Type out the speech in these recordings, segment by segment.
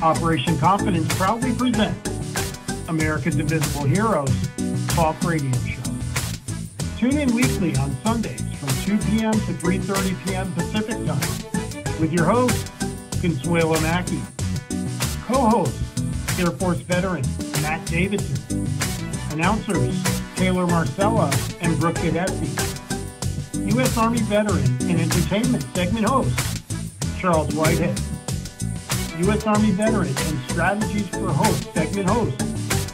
Operation Confidence proudly presents America's Invisible Heroes Talk Radio Show. Tune in weekly on Sundays from 2 p.m. to 3:30 p.m. Pacific Time with your host, Consuelo Mackey. Co-host, Air Force veteran Matt Davidson. Announcers, Taylor Marcella and Brooke Gadesi. U.S. Army veteran and entertainment segment host, Charles Whitehead. U.S. Army veteran and strategies for host segment host,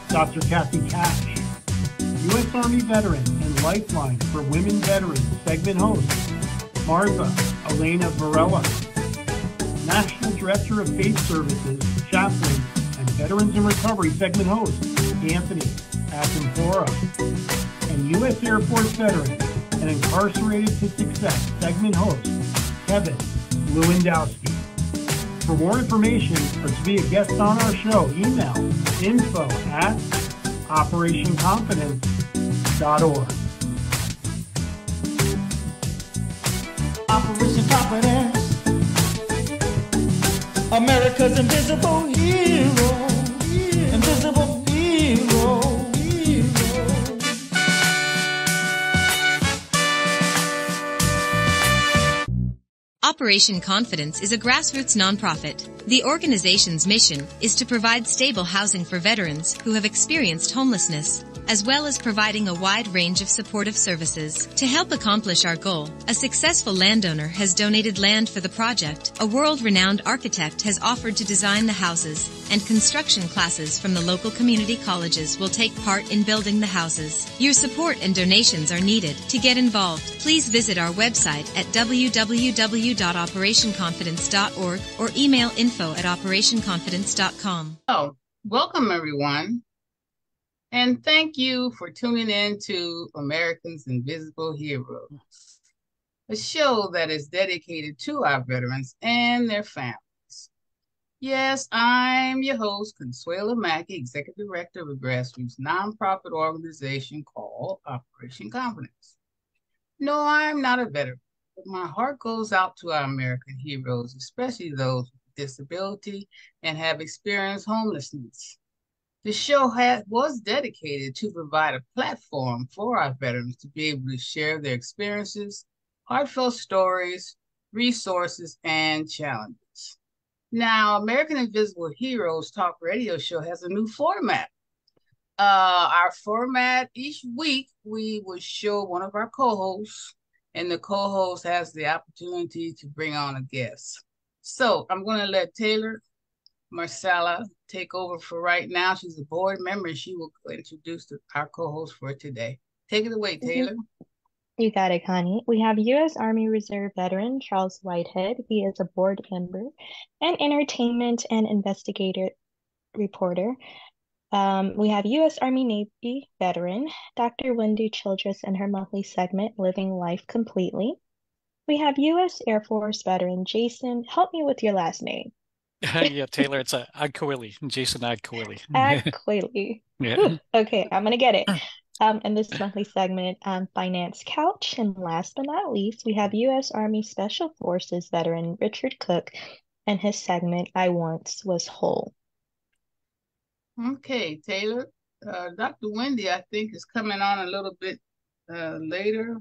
Dr. Kathy Cash. U.S. Army veteran and lifeline for women veterans segment host, Martha Elena Varela. National Director of Faith Services, chaplain, and Veterans in Recovery segment host, Anthony Akinfora. And U.S. Air Force veteran and Incarcerated to Success segment host, Kevin Lewandowski. For more information or to be a guest on our show, email info@operationconfidence.org. Operation Confidence, America's invisible hero, invisible hero. Operation Confidence is a grassroots nonprofit. The organization's mission is to provide stable housing for veterans who have experienced homelessness, as well as providing a wide range of supportive services. To help accomplish our goal, a successful landowner has donated land for the project, a world-renowned architect has offered to design the houses, and construction classes from the local community colleges will take part in building the houses. Your support and donations are needed. To get involved, please visit our website at www.operationconfidence.org or email info@operationconfidence.com. Oh, welcome everyone. And thank you for tuning in to Americans Invisible Heroes, a show that is dedicated to our veterans and their families. Yes, I'm your host, Consuelo Mackey, Executive Director of a grassroots nonprofit organization called Operation Confidence. No, I'm not a veteran, but my heart goes out to our American heroes, especially those with disability and have experienced homelessness. The show was dedicated to provide a platform for our veterans to be able to share their experiences, heartfelt stories, resources, and challenges. Now, American Invisible Heroes Talk Radio Show has a new format. Our format, each week, we will show one of our co-hosts, and the co-host has the opportunity to bring on a guest. So I'm going to let Taylor Marcella take over for right now. She's a board member and she will introduce our co-host for today. Take it away, Taylor. You got it, Connie. We have U.S. Army Reserve veteran Charles Whitehead. He is a board member and entertainment and investigator reporter. We have U.S. Army Navy veteran Dr. Wendy Childress and her monthly segment, Living Life Completely. We have U.S. Air Force veteran Jason. Help me with your last name. Yeah, Taylor, it's Agquili, Jason Agquili. Agquili. Yeah. Okay, I'm gonna get it. In this monthly segment, Finance Couch. And last but not least, we have U.S. Army Special Forces veteran Richard Cook and his segment, I Once Was Whole. Okay, Taylor. Dr. Wendy, I think, is coming on a little bit later.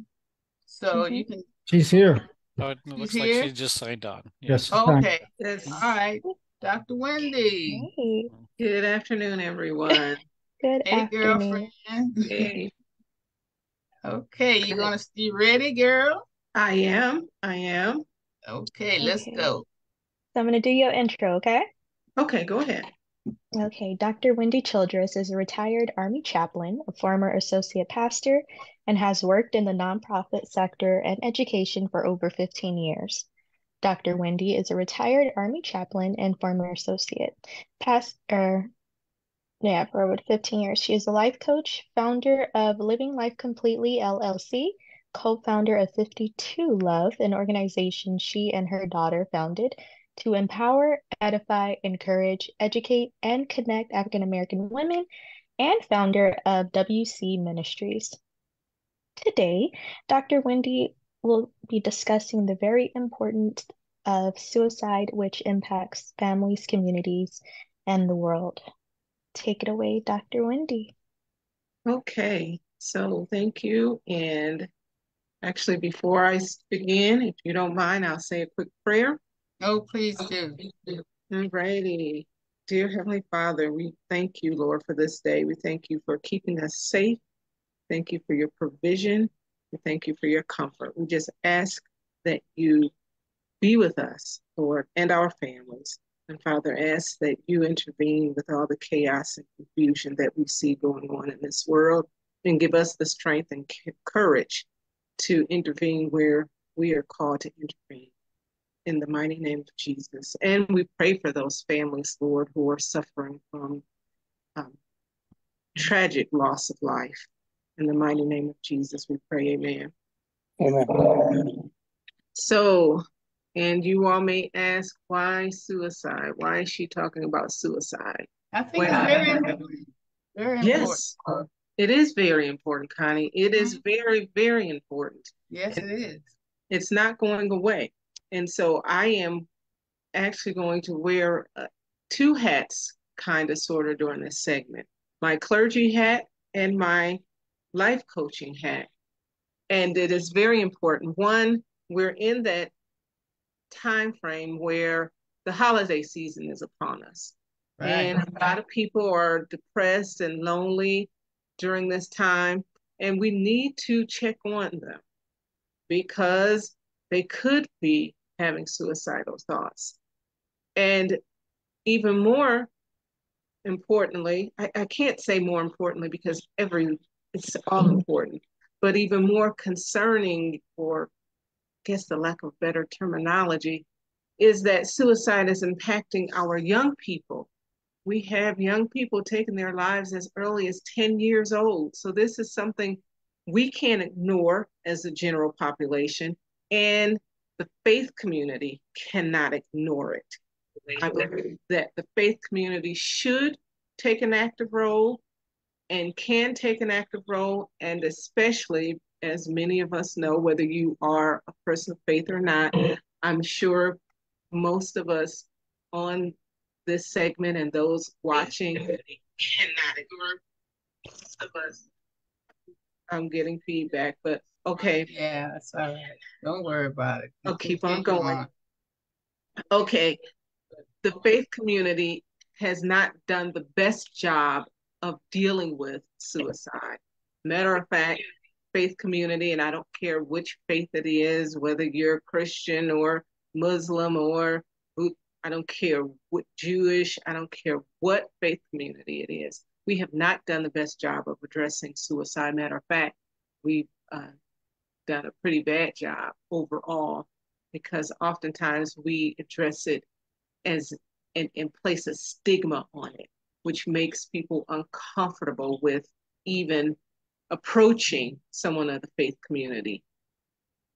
So you can... She's here. Oh, it looks like she just signed on. Yes. Okay. Yes. All right. Dr. Wendy. Hey. Good afternoon, everyone. Good Hey, afternoon. girlfriend. Hey, Okay, you ready, girl? I am. Okay, let's Okay. go. So I'm gonna do your intro, okay? Okay, go ahead. Okay, Dr. Wendy Childress is a retired Army chaplain, a former associate pastor, and has worked in the nonprofit sector and education for over 15 years. Dr. Wendy is a retired Army chaplain and former associate pastor. For over 15 years. She is a life coach, founder of Living Life Completely LLC, co-founder of 52 Love, an organization she and her daughter founded to empower, edify, encourage, educate, and connect African American women, and founder of WC Ministries. Today, Dr. Wendy will be discussing the very important of suicide, which impacts families, communities, and the world. Take it away, Dr. Wendy. Okay, so thank you. And actually, before I begin, if you don't mind, I'll say a quick prayer. Oh, please do. Alrighty. Dear Heavenly Father, we thank you, Lord, for this day. We thank you for keeping us safe. Thank you for your provision. We thank you for your comfort. We just ask that you be with us, Lord, and our families. And Father, ask that you intervene with all the chaos and confusion that we see going on in this world and give us the strength and courage to intervene where we are called to intervene. In the mighty name of Jesus. And we pray for those families, Lord, who are suffering from tragic loss of life. In the mighty name of Jesus, we pray, amen. Amen. So, and you all may ask, why suicide? Why is she talking about suicide? I think it's very important. Very important. Yes, it is very important, Connie. It is very, very important. Yes, it is. It's not going away. And so I am actually going to wear two hats, kind of, sort of, during this segment. My clergy hat and my life coaching hat. And it is very important. One, we're in that time frame where the holiday season is upon us. Right. And a lot of people are depressed and lonely during this time. And we need to check on them because they could be having suicidal thoughts. And even more importantly, I can't say more importantly because it's all important, but even more concerning, or I guess the lack of better terminology, is that suicide is impacting our young people. We have young people taking their lives as early as 10 years old. So this is something we can't ignore as a general population, and the faith community cannot ignore it. I believe that the faith community should take an active role and can take an active role, and especially, as many of us know, whether you are a person of faith or not, I'm sure most of us on this segment and those watching cannot ignore. Most of us. I'm getting feedback, but okay. Yeah, that's all right. Don't worry about it. I'll keep on going. Okay. The faith community has not done the best job of dealing with suicide. Matter of fact, faith community, and I don't care which faith it is, whether you're Christian or Muslim or I don't care what Jewish, I don't care what faith community it is. We have not done the best job of addressing suicide. Matter of fact, we've done a pretty bad job overall, because oftentimes we address it as and place a stigma on it, which makes people uncomfortable with even approaching someone of the faith community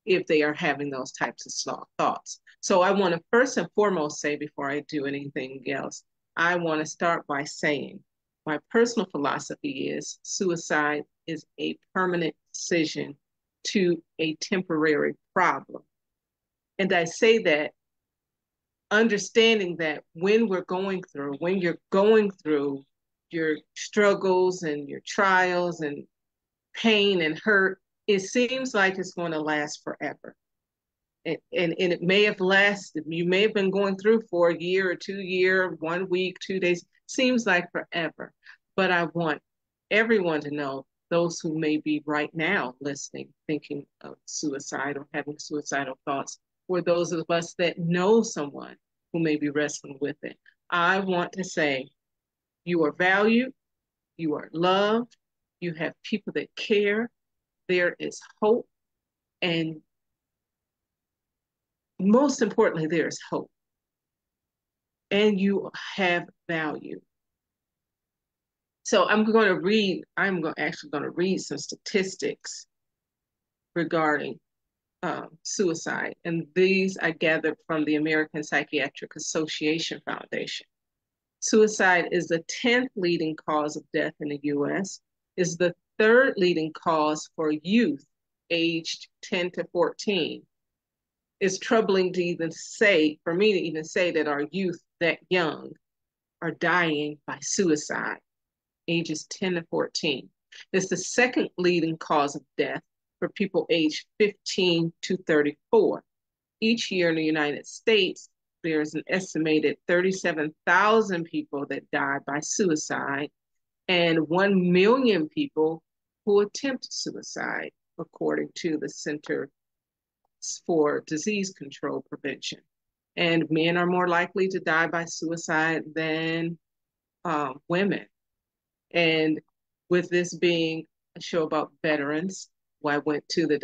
if they are having those types of thoughts. So I want to first and foremost say, before I do anything else, I want to start by saying my personal philosophy is suicide is a permanent decision to a temporary problem. And I say that understanding that when you're going through your struggles and your trials and pain and hurt, it seems like it's going to last forever. And it may have lasted, you may have been going through for a year or 2 years, 1 week, 2 days, seems like forever. But I want everyone to know, those who may be right now listening, thinking of suicide or having suicidal thoughts, or those of us that know someone who may be wrestling with it, I want to say, you are valued, you are loved, you have people that care, there is hope, and most importantly, there is hope. And you have value. So I'm actually going to read some statistics regarding suicide. And these I gathered from the American Psychiatric Association Foundation. Suicide is the 10th leading cause of death in the US, is the 3rd leading cause for youth aged 10 to 14. it's troubling to even say, for me to even say that our youth that young are dying by suicide, ages 10 to 14. It's the second leading cause of death for people aged 15 to 34. Each year in the United States, there's an estimated 37,000 people that die by suicide and 1 million people who attempt suicide, according to the Center for Disease Control Prevention. And men are more likely to die by suicide than women. And with this being a show about veterans, I went to the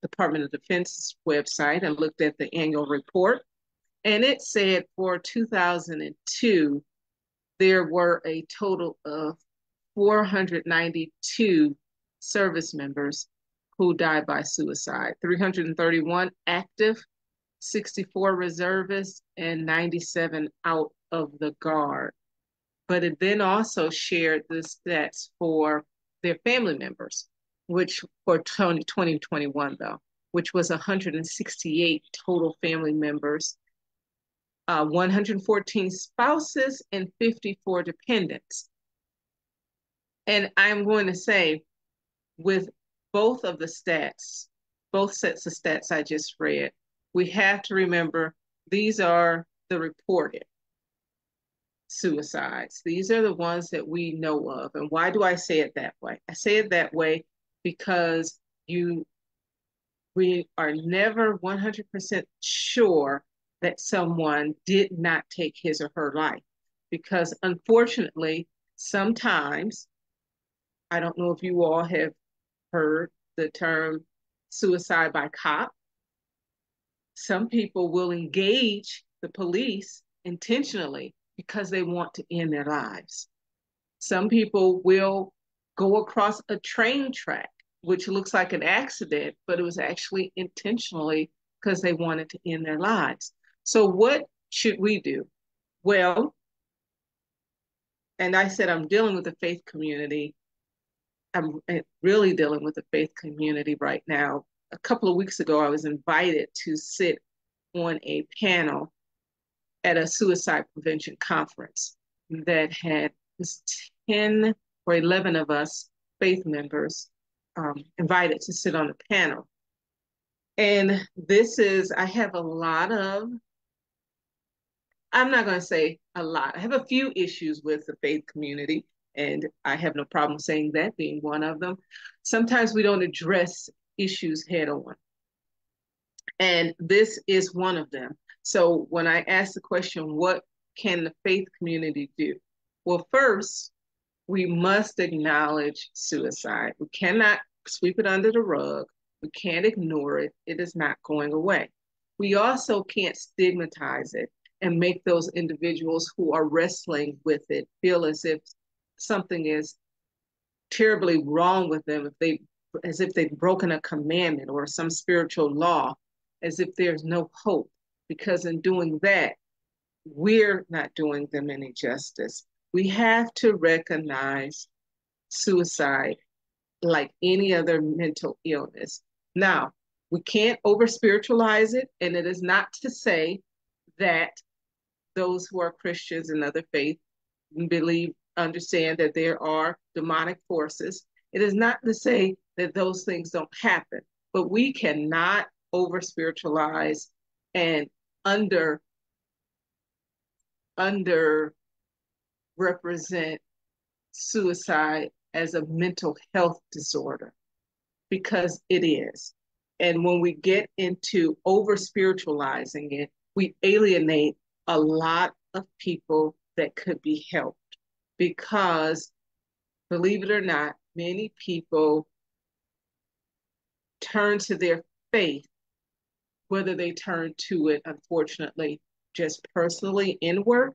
Department of Defense website and looked at the annual report. And it said for 2002, there were a total of 492 service members who died by suicide, 331 active, 64 reservists, and 97 out of the Guard. But it then also shared the stats for their family members, which for 2021 though, which was 168 total family members, 114 spouses, and 54 dependents. And I'm going to say, with both of the stats, both sets of stats I just read, we have to remember these are the reported suicides. These are the ones that we know of. And why do I say it that way? I say it that way because we are never 100% sure that someone did not take his or her life. Because unfortunately, sometimes, I don't know if you all have heard the term suicide by cop. Some people will engage the police intentionally because they want to end their lives. Some people will go across a train track, which looks like an accident, but it was actually intentionally because they wanted to end their lives. So what should we do? Well, and I said I'm dealing with the faith community. I'm really dealing with the faith community right now. A couple of weeks ago, I was invited to sit on a panel at a suicide prevention conference that had 10 or 11 of us faith members invited to sit on the panel. And I have a lot of, I'm not going to say a lot, I have a few issues with the faith community, and I have no problem saying that being one of them. Sometimes we don't address issues head on. And this is one of them. So when I ask the question, what can the faith community do? Well, first, we must acknowledge suicide. We cannot sweep it under the rug. We can't ignore it. It is not going away. We also can't stigmatize it and make those individuals who are wrestling with it feel as if something is terribly wrong with them, as if they've broken a commandment or some spiritual law, as if there's no hope, because in doing that, we're not doing them any justice. We have to recognize suicide like any other mental illness. Now, we can't over-spiritualize it, and it is not to say that those who are Christians and other faith understand that there are demonic forces. It is not to say that those things don't happen, but we cannot over-spiritualize and represent suicide as a mental health disorder, because it is. And when we get into over-spiritualizing it, we alienate a lot of people that could be helped, because, believe it or not, many people turn to their faith, whether they turn to it, unfortunately, just personally inward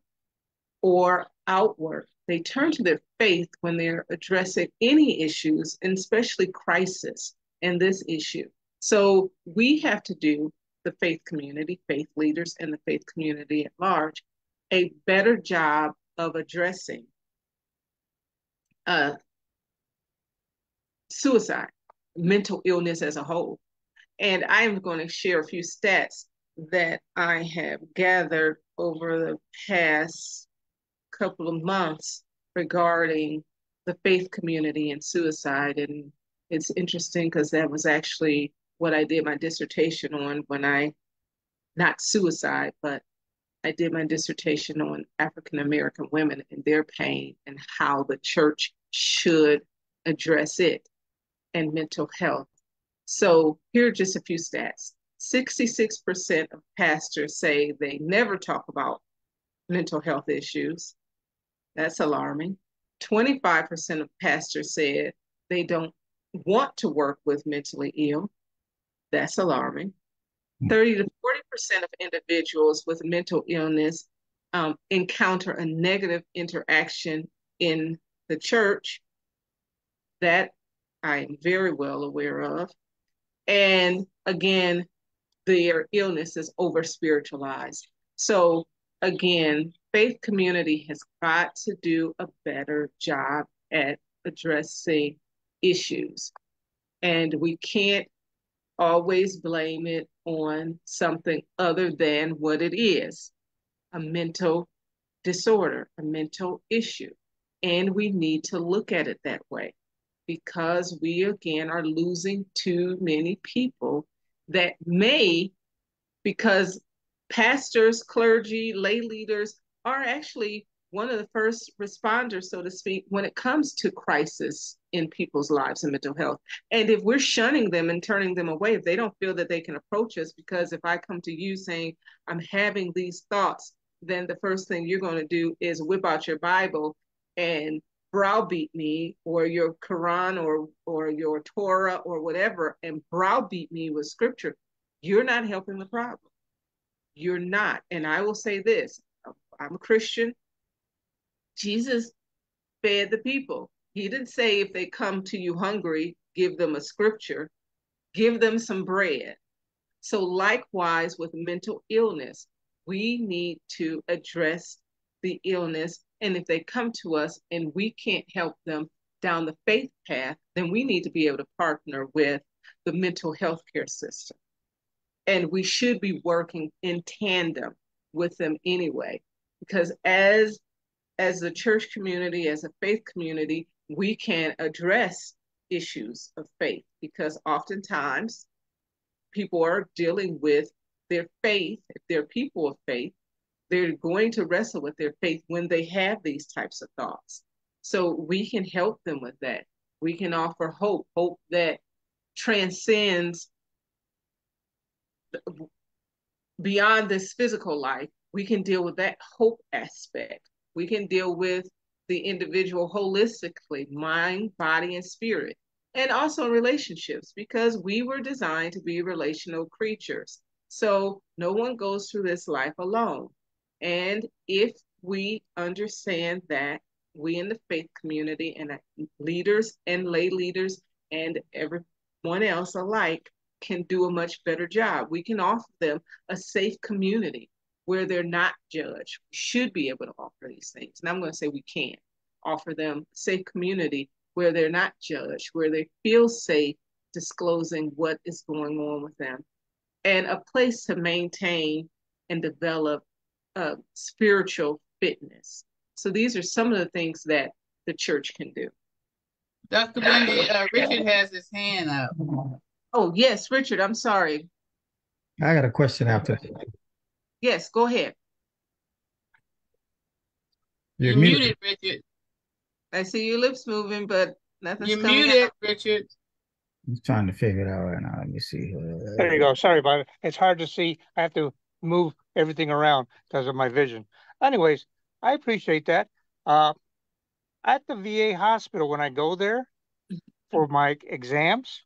or outward. They turn to their faith when they're addressing any issues, and especially crisis in this issue. So we have to do, the faith community, faith leaders, and the faith community at large, a better job of addressing suicide, mental illness as a whole. And I'm going to share a few stats that I have gathered over the past couple of months regarding the faith community and suicide. And it's interesting because that was actually what I did my dissertation on not suicide, but I did my dissertation on African American women and their pain and how the church should address it and mental health. So here are just a few stats. 66% of pastors say they never talk about mental health issues. That's alarming. 25% of pastors said they don't want to work with mentally ill. That's alarming. 30 to 40% of individuals with mental illness encounter a negative interaction in the church. That I am very well aware of. And again, their illness is over spiritualized. So again, faith community has got to do a better job at addressing issues. And we can't always blame it on something other than what it is, a mental disorder, a mental issue. And we need to look at it that way because we, again, are losing too many people that may, because pastors, clergy, lay leaders are actually one of the first responders, so to speak, when it comes to crisis in people's lives and mental health. And if we're shunning them and turning them away, if they don't feel that they can approach us, because if I come to you saying, I'm having these thoughts, then the first thing you're going to do is whip out your Bible and browbeat me, or your Quran or your Torah or whatever, and browbeat me with scripture. You're not helping the problem. You're not. And I will say this, I'm a Christian. Jesus fed the people. He didn't say if they come to you hungry, give them a scripture, give them some bread. So likewise with mental illness, we need to address the illness. And if they come to us and we can't help them down the faith path, then we need to be able to partner with the mental health care system. And we should be working in tandem with them anyway, because as the church community, as a faith community, we can address issues of faith, because oftentimes people are dealing with their faith. If they're people of faith, they're going to wrestle with their faith when they have these types of thoughts. So we can help them with that. We can offer hope that transcends beyond this physical life. We can deal with that hope aspect. We can deal with the individual holistically, mind, body, and spirit, and also relationships, because we were designed to be relational creatures. So no one goes through this life alone. And if we understand that, we in the faith community and leaders and lay leaders and everyone else alike can do a much better job. We can offer them a safe community where they're not judged. We should be able to offer these things. And I'm going to say we can offer them a safe community where they're not judged, where they feel safe disclosing what is going on with them, and a place to maintain and develop spiritual fitness. So these are some of the things that the church can do. Dr. Wendy, Richard has his hand up. Oh, yes, Richard, I'm sorry. I got a question after. Yes, go ahead. You're muted, Richard. I see your lips moving, but nothing's You're coming muted, out. Richard. I'm trying to figure it out right now. Let me see. There you go. Sorry about it. It's hard to see. I have to move everything around because of my vision. Anyways, I appreciate that. At the VA hospital, when I go there for my exams,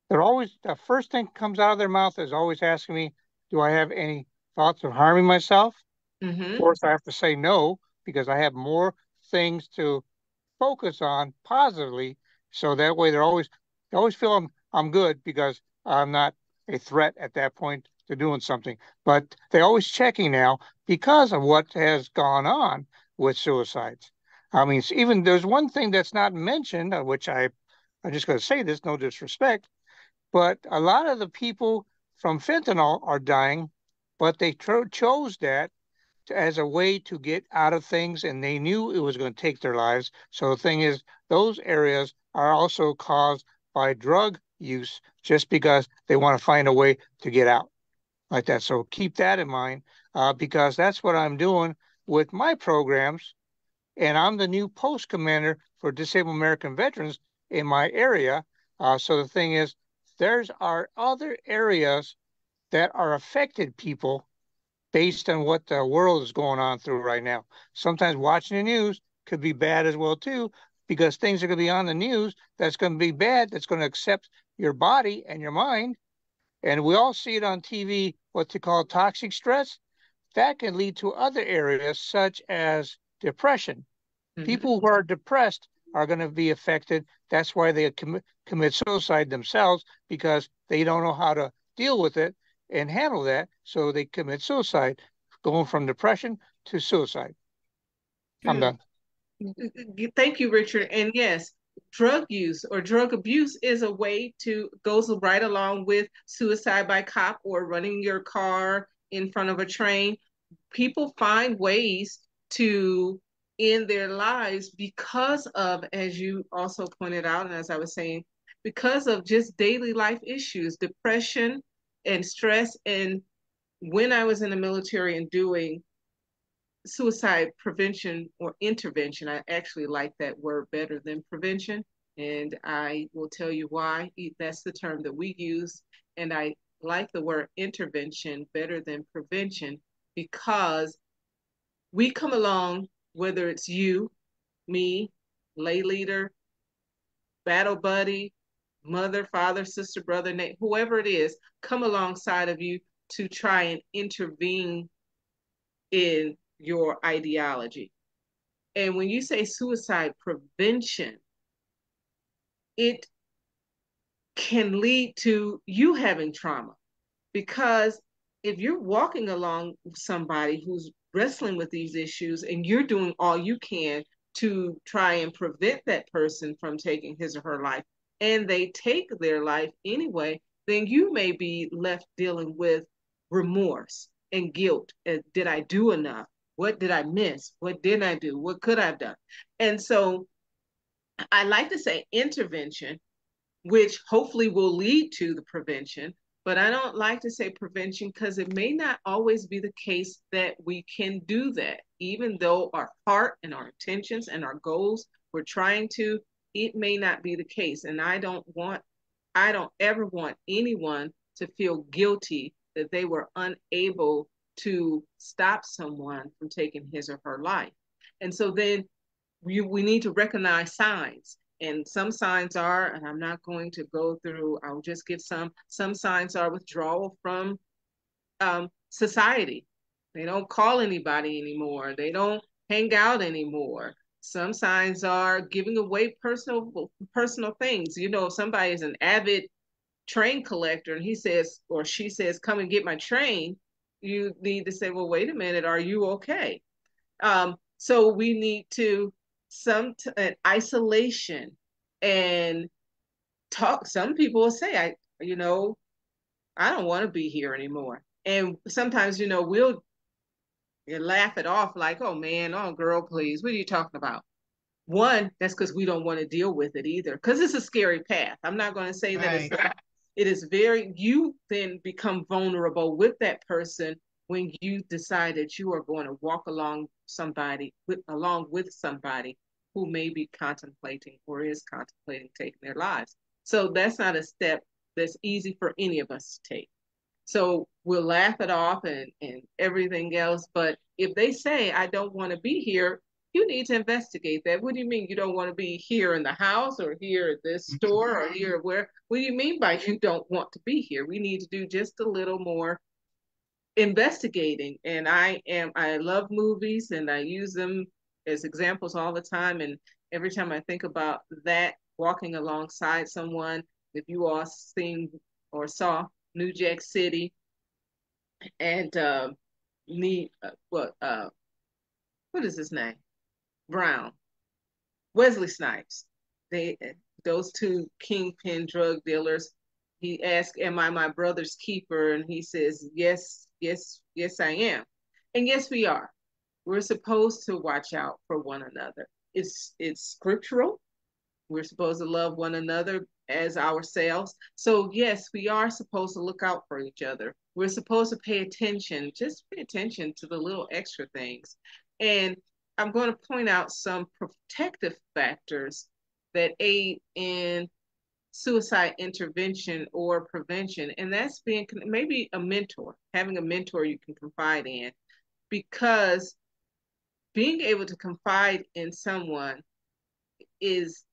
they're always, the first thing that comes out of their mouth is always asking me, do I have any thoughts of harming myself? Of course, I have to say no, because I have more things to focus on positively. So that way they always feel I'm good, because I'm not a threat at that point to doing something. But they're always checking now because of what has gone on with suicides. I mean, even there's one thing that's not mentioned, which I'm just going to say this, no disrespect. But a lot of the people from fentanyl are dying, but they chose that as a way to get out of things, and they knew it was going to take their lives. So the thing is, those areas are also caused by drug use just because they want to find a way to get out like that. So keep that in mind because that's what I'm doing with my programs. And I'm the new post commander for Disabled American Veterans in my area. So the thing is, there's are other areas that are affected people based on what the world is going on through right now. Sometimes watching the news could be bad as well too, because things are going to be on the news that's going to be bad, that's going to accept your body and your mind. And we all see it on TV, what they call toxic stress. That can lead to other areas such as depression. People who are depressed are going to be affected. That's why they commit suicide themselves, because they don't know how to deal with it and handle that. So they commit suicide, going from depression to suicide. I'm done. Thank you, Richard. And yes, drug use or drug abuse is a way goes right along with suicide by cop or running your car in front of a train. People find ways to end their lives because of, as you also pointed out, and as I was saying, because of just daily life issues, depression and stress. And when I was in the military and doing suicide prevention or intervention, I actually like that word better than prevention. And I will tell you why. That's the term that we use. And I like the word intervention better than prevention because we come along, whether it's you, me, lay leader, battle buddy, mother, father, sister, brother, whoever it is, come alongside of you to try and intervene in your ideology. And when you say suicide prevention, it can lead to you having trauma. Because if you're walking along somebody who's wrestling with these issues and you're doing all you can to try and prevent that person from taking his or her life, and they take their life anyway, then you may be left dealing with remorse and guilt. Did I do enough? What did I miss? What didn't I do? What could I have done? And so I like to say intervention, which hopefully will lead to the prevention. But I don't like to say prevention because it may not always be the case that we can do that. Even though our heart and our intentions and our goals, we're trying to, it may not be the case. And I don't ever want anyone to feel guilty that they were unable to stop someone from taking his or her life. And so then we need to recognize signs. And some signs are, and I'm not going to go through, I'll just give some signs are withdrawal from society. They don't call anybody anymore. They don't hang out anymore. Some signs are giving away personal things. You know, if somebody is an avid train collector and he says, or she says, come and get my train, you need to say, well, wait a minute, are you okay? So we need to isolation and talk. Some people will say, I don't want to be here anymore. And sometimes, we'll laugh it off like, oh man, oh girl, please, what are you talking about? One, that's because we don't want to deal with it either, because it's a scary path. I'm not going to say that it's not. It is you then become vulnerable with that person when you decide that you are going to walk along with somebody who may be contemplating or is contemplating taking their lives. So that's not a step that's easy for any of us to take. So we'll laugh it off and everything else. But if they say, I don't want to be here, you need to investigate that. What do you mean you don't want to be here in the house or here at this store or here where? What do you mean by you don't want to be here? We need to do just a little more investigating. And I love movies and I use them as examples all the time. And every time I think about that, walking alongside someone, if you all seen or saw New Jack City and what is his name? Brown, Wesley Snipes. Those two kingpin drug dealers, He asked, am I my brother's keeper? And he says, yes, yes, yes, I am. And yes, we are. We're supposed to watch out for one another. It's scriptural. We're supposed to love one another as ourselves. So yes, we are supposed to look out for each other. We're supposed to pay attention, just pay attention to the little extra things. And I'm going to point out some protective factors that aid in suicide intervention or prevention. And that's being maybe a mentor, having a mentor you can confide in, because being able to confide in someone is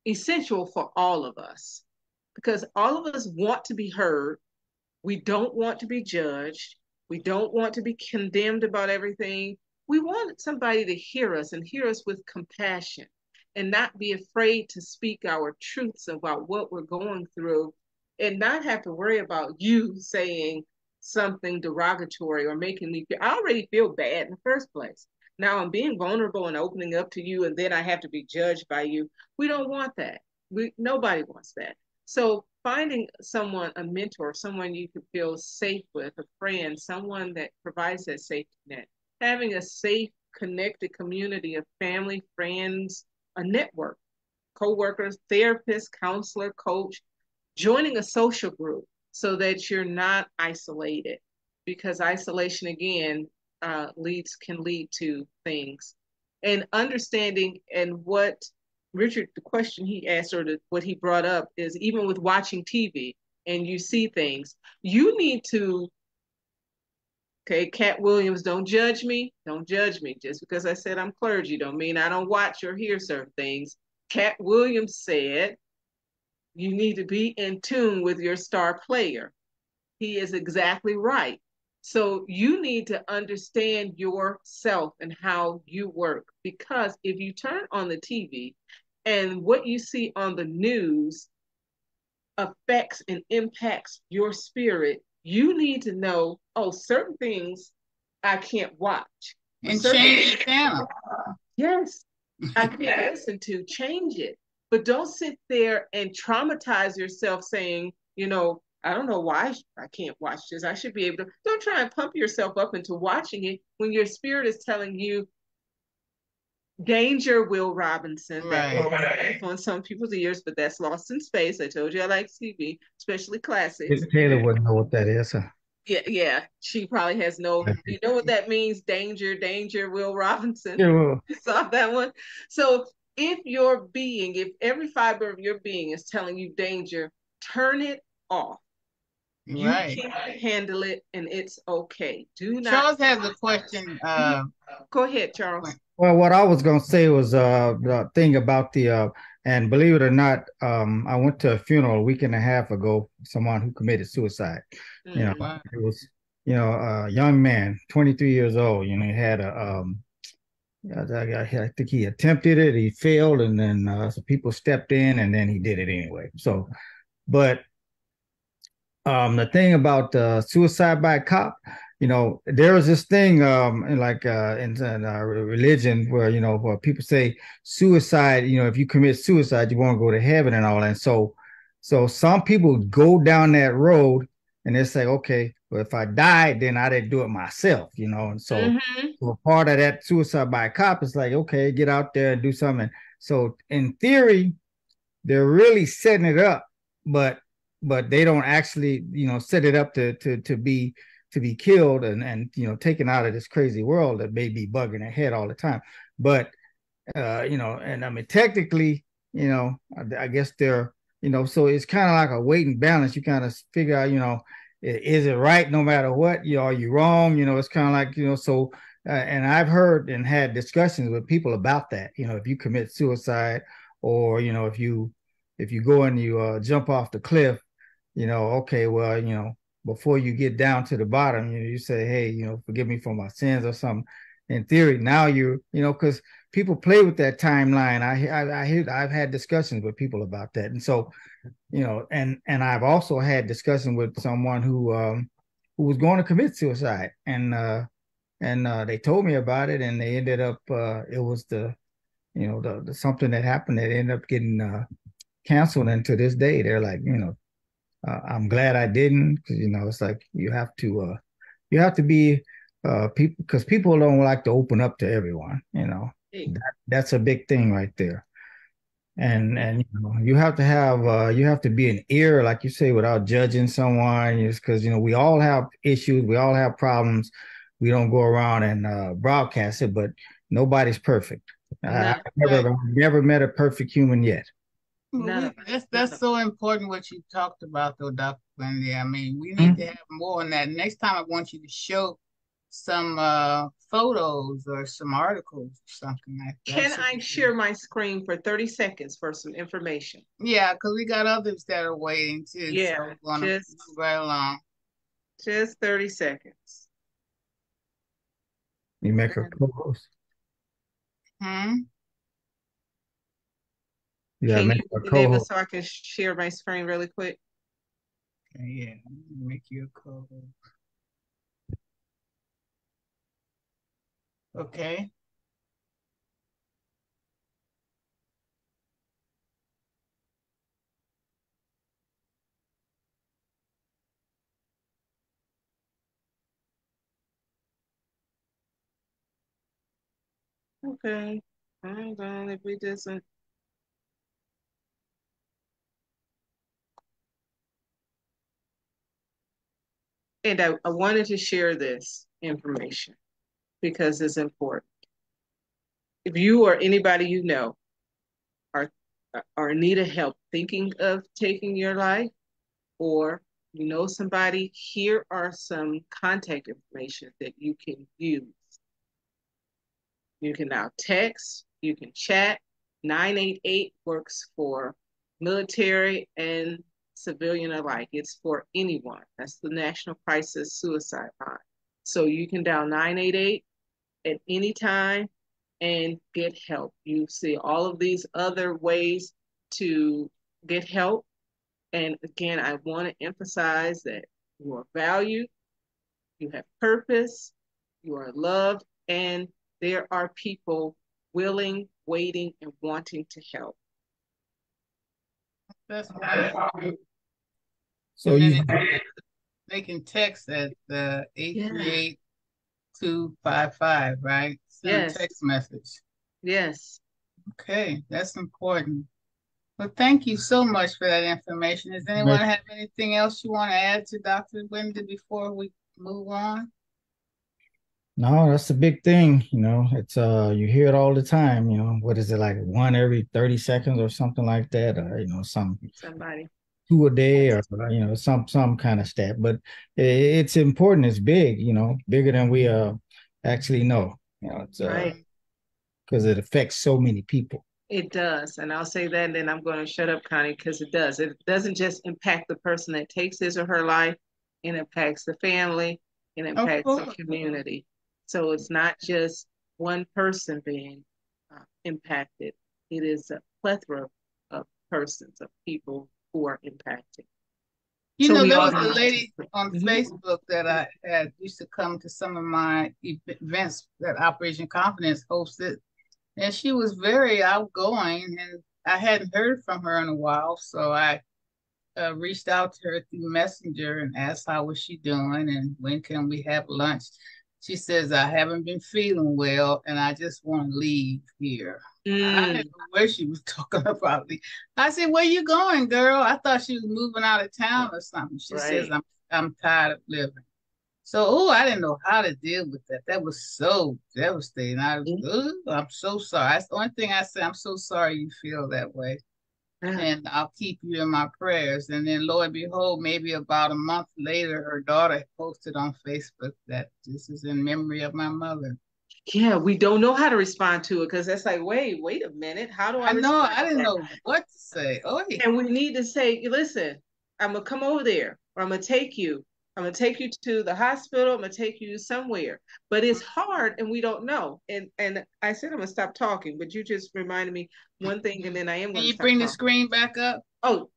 essential for all of us, because all of us want to be heard. We don't want to be judged. We don't want to be condemned about everything. We want somebody to hear us and hear us with compassion and not be afraid to speak our truths about what we're going through and not have to worry about you saying something derogatory or making me feel, I already feel bad in the first place. Now I'm being vulnerable and opening up to you, and then I have to be judged by you. We don't want that. Nobody wants that. So finding someone, a mentor, someone you could feel safe with, a friend, someone that provides that safety net, having a safe, connected community of family, friends, a network, co-workers, therapist, counselor, coach, joining a social group so that you're not isolated, because isolation again can lead to things. And understanding, and what Richard, the question he asked, or what he brought up, is even with watching TV and you see things, you need to, okay, Cat Williams, don't judge me. Don't judge me. Just because I said I'm clergy don't mean I don't watch or hear certain things. Cat Williams said, you need to be in tune with your star player. He is exactly right. So you need to understand yourself and how you work, because if you turn on the TV and what you see on the news affects and impacts your spirit, you need to know, oh, certain things I can't watch. And change the channel. Yes, I can't listen to, change it. But don't sit there and traumatize yourself saying, you know, I don't know why I can't watch this. I should be able to. Don't try and pump yourself up into watching it when your spirit is telling you, danger, Will Robinson. Right. On some people's ears, but that's Lost in Space. I told you I like TV, especially classics. Taylor wouldn't know what that is. Yeah. She probably has no. You know what that means? Danger, Will Robinson. Yeah, well, You saw that one. So if every fiber of your being is telling you danger, turn it off. You can't handle it, and it's okay. Do not. Charles has a question. Go ahead, Charles. Well, what I was gonna say was the thing about the and believe it or not, I went to a funeral a week and a half ago. Someone who committed suicide. You know, it was a young man, 23 years old. You know, he had a I think he attempted it, he failed, and then some people stepped in, and then he did it anyway. So, but the thing about suicide by a cop, there was this thing in religion where where people say suicide, if you commit suicide you won't go to heaven and all that. So some people go down that road and they say, okay, well, if I died, then I didn't do it myself, and so part of that suicide by a cop is like, okay, get out there and do something. So in theory they're really setting it up, but they don't actually, set it up to be killed and taken out of this crazy world that may be bugging their head all the time. But and I mean, technically, I guess they're, so it's kind of like a weight and balance. You kind of figure out, is it right no matter what? Are you wrong? It's kind of like, so and I've heard and had discussions with people about that. If you commit suicide, or if you go and you jump off the cliff, okay, well, before you get down to the bottom, you say, hey, forgive me for my sins or something. In theory, now because people play with that timeline. I've had discussions with people about that, and so, and I've also had discussions with someone who was going to commit suicide, and they told me about it, and they ended up, it was the something that happened that ended up getting canceled, and to this day, they're like, I'm glad I didn't, because it's like you have to be people, because people don't like to open up to everyone. Hey, That's a big thing right there. And you have to have you have to be an ear, like you say, without judging someone, just because we all have issues, we all have problems. We don't go around and broadcast it, but nobody's perfect. none, I've never met a perfect human yet. none of That's so important what you talked about though, Dr. Wendy. I mean, we need to have more on that. Next time I want you to show some photos or some articles or something like that. Can I share my screen for 30 seconds for some information? Yeah, because we got others that are waiting too. Yeah, so we're gonna just move right along. Just 30 seconds. You make her co-host. Hmm. Yeah, Can make you her enable co-host. so I can share my screen really quick? Okay, yeah, make you a co-host. Okay. Okay. Hold on, if we doesn't. And I wanted to share this information because it's important. If you or anybody you know are in need of help thinking of taking your life, or you know somebody, here are some contact information that you can use. You can now text, you can chat. 988 works for military and civilian alike. It's for anyone. That's the National Crisis Suicide Line. So you can dial 988 at any time and get help. You see all of these other ways to get help. And again, I want to emphasize that you are valued, you have purpose, you are loved, and there are people willing, waiting, and wanting to help. That's right. So And you then they can text at 838-255, right? Send Yes. a text message. Yes. Okay, that's important. Well, thank you so much for that information. Does anyone have anything else you want to add to Dr. Wendy before we move on? No, that's a big thing. It's you hear it all the time. What is it, like one every 30 seconds or something like that? Or Somebody. 2 a day, or some kind of stat. But it's important. It's big. Bigger than we actually know. It's Right. because it affects so many people. It does. And I'll say that, and then I'm going to shut up, Connie, because it does. It doesn't just impact the person that takes his or her life, it impacts the family, it impacts the course. community. So it's not just one person being impacted. It is a plethora of persons, of people who are impacted. You So know, we there all was a need- lady on Mhm. Facebook that I had used to come to some of my events that Operation Confidence hosted, and she was very outgoing, and I hadn't heard from her in a while, so I reached out to her through Messenger and asked how was she doing and when can we have lunch. She says, I haven't been feeling well and I just want to leave here. I didn't know where she was talking about. I said, where you going, girl? I thought she was moving out of town or something. She says, Right. I'm tired of living. So, I didn't know how to deal with that. That was so devastating. I'm so sorry. That's the only thing I say. I'm so sorry you feel that way. And I'll keep you in my prayers. And then, lo and behold, maybe about a month later, her daughter posted on Facebook that this is in memory of my mother. Yeah, we don't know how to respond to it because that's like, wait a minute. How do I know. respond I to didn't that? know what to say. And we need to say, listen, I'm gonna come over there, or I'm gonna take you. I'm gonna take you to the hospital. I'm gonna take you somewhere. But it's hard, and we don't know. And I said I'm gonna stop talking, but you just reminded me one thing, and then I am Can gonna you stop bring the talking. screen back up? Oh,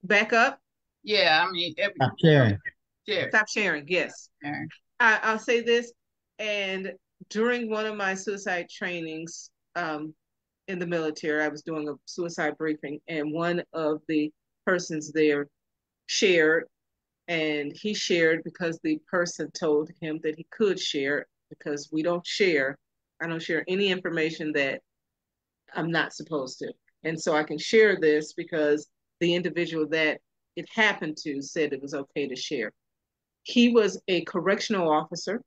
back up. Yeah, I mean, Stop sharing. Stop sharing. Yes. Sharing. I'll say this, and during one of my suicide trainings, in the military. I was doing a suicide briefing, and one of the persons there shared, and he shared because the person told him that he could share, because we don't share. I don't share any information that I'm not supposed to. And so I can share this because the individual that it happened to said it was okay to share. He was a correctional officer,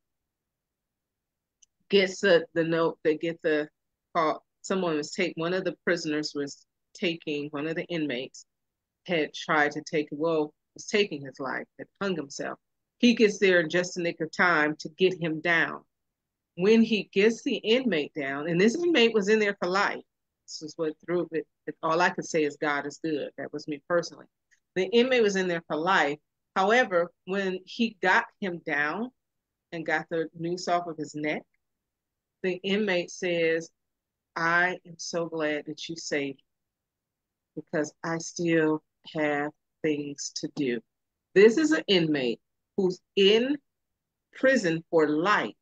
gets the note, they get the call. One of the prisoners was taking, one of the inmates had tried to take, was taking his life, had hung himself. He gets there in just the nick of time to get him down. When he gets the inmate down, and this inmate was in there for life. This is what threw it. All I could say is God is good. That was me personally. The inmate was in there for life. However, when he got him down and got the noose off of his neck, the inmate says, I am so glad that you saved me because I still have things to do. This is an inmate who's in prison for life.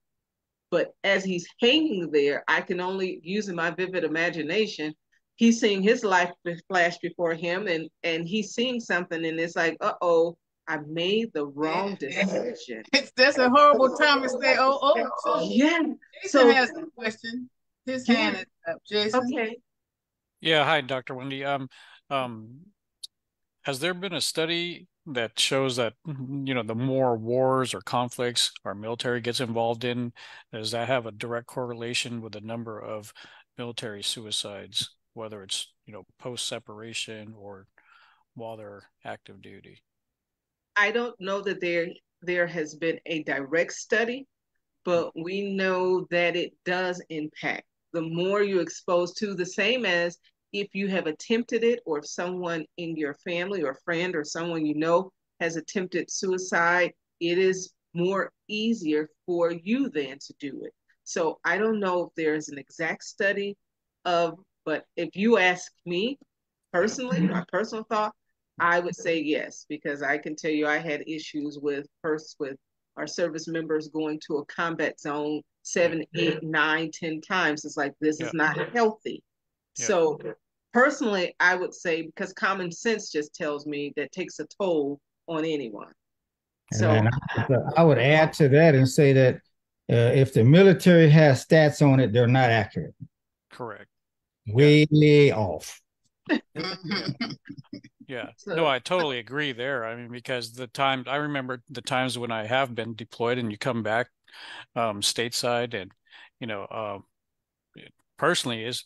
But as he's hanging there, I can only, using my vivid imagination, he's seeing his life flash before him, and he's seeing something, and it's like, uh-oh, I made the wrong decision. That's a horrible time to say, oh. Yeah. Jason has a question. His hand is up. Jason. Okay. Yeah. Hi, Dr. Wendy. Has there been a study that shows that, the more wars or conflicts our military gets involved in, does that have a direct correlation with the number of military suicides, whether it's, post-separation or while they're active duty? I don't know that there has been a direct study, but we know that it does impact. The more you're exposed to, the same as if you have attempted it, or if someone in your family or friend or someone you know has attempted suicide, it is more easier for you then to do it. So I don't know if there's an exact study but if you ask me personally, my personal thought, I would say yes, because I can tell you I had issues with our service members going to a combat zone 7, 8, 9, 10 times. It's like, this is not healthy. So personally, I would say, because common sense just tells me that takes a toll on anyone. So I would add to that and say that if the military has stats on it, they're not accurate. Correct. Way off. Yeah. No, I totally agree there. I mean, because I remember the times when I have been deployed and you come back stateside, and, personally is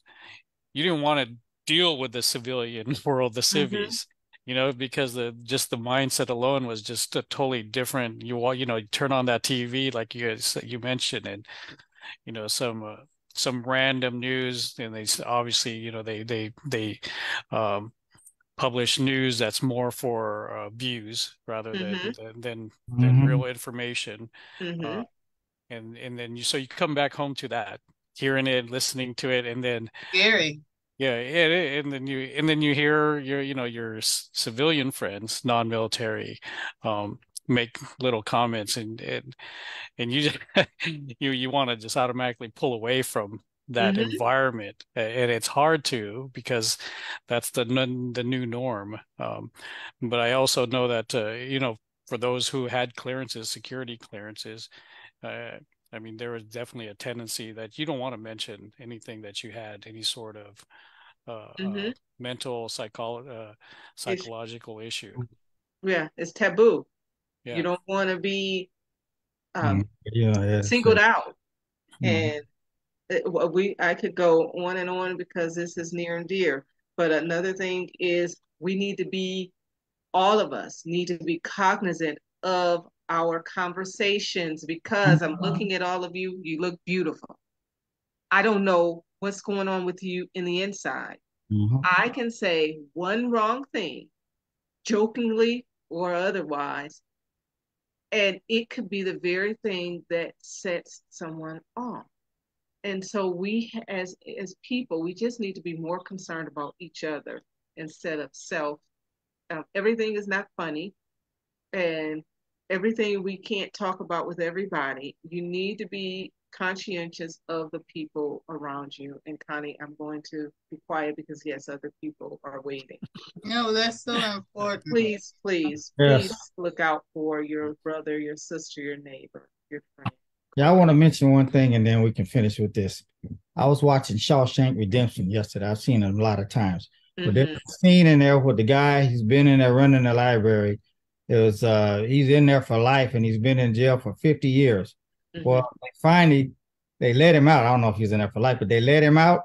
you didn't want to deal with the civilian world, the civies, because the mindset alone was just a totally different. You turn on that TV, like you mentioned, and, some random news, and they obviously, they publish news that's more for views rather than real information. And then you come back home to that, hearing it, listening to it, and then scary. Yeah, and then you hear your civilian friends, non-military, make little comments, and you just, you want to just automatically pull away from that environment, and it's hard to, because that's the new norm. But I also know that for those who had security clearances, I mean, there was definitely a tendency that you don't want to mention anything that you had any sort of mental psychological issue. Yeah, it's taboo. Yeah. You don't want to be singled out. And I could go on and on because this is near and dear. But another thing is, all of us need to be cognizant of our conversations, because I'm looking at all of you. You look beautiful. I don't know what's going on with you in the inside. I can say one wrong thing, jokingly or otherwise, and it could be the very thing that sets someone off. And so we, as people, we just need to be more concerned about each other instead of self. Everything is not funny, and everything we can't talk about with everybody. You need to be conscientious of the people around you. And Connie, I'm going to be quiet because yes, other people are waiting. No, that's so important. Please, please, Yes. please look out for your brother, your sister, your neighbor, your friend. Yeah, I want to mention one thing and then we can finish with this. I was watching Shawshank Redemption yesterday. I've seen it a lot of times. But there's a scene in there with the guy, he's been in there running the library. It was he's in there for life and he's been in jail for 50 years. Well, finally they let him out. I don't know if he's in there for life, but they let him out.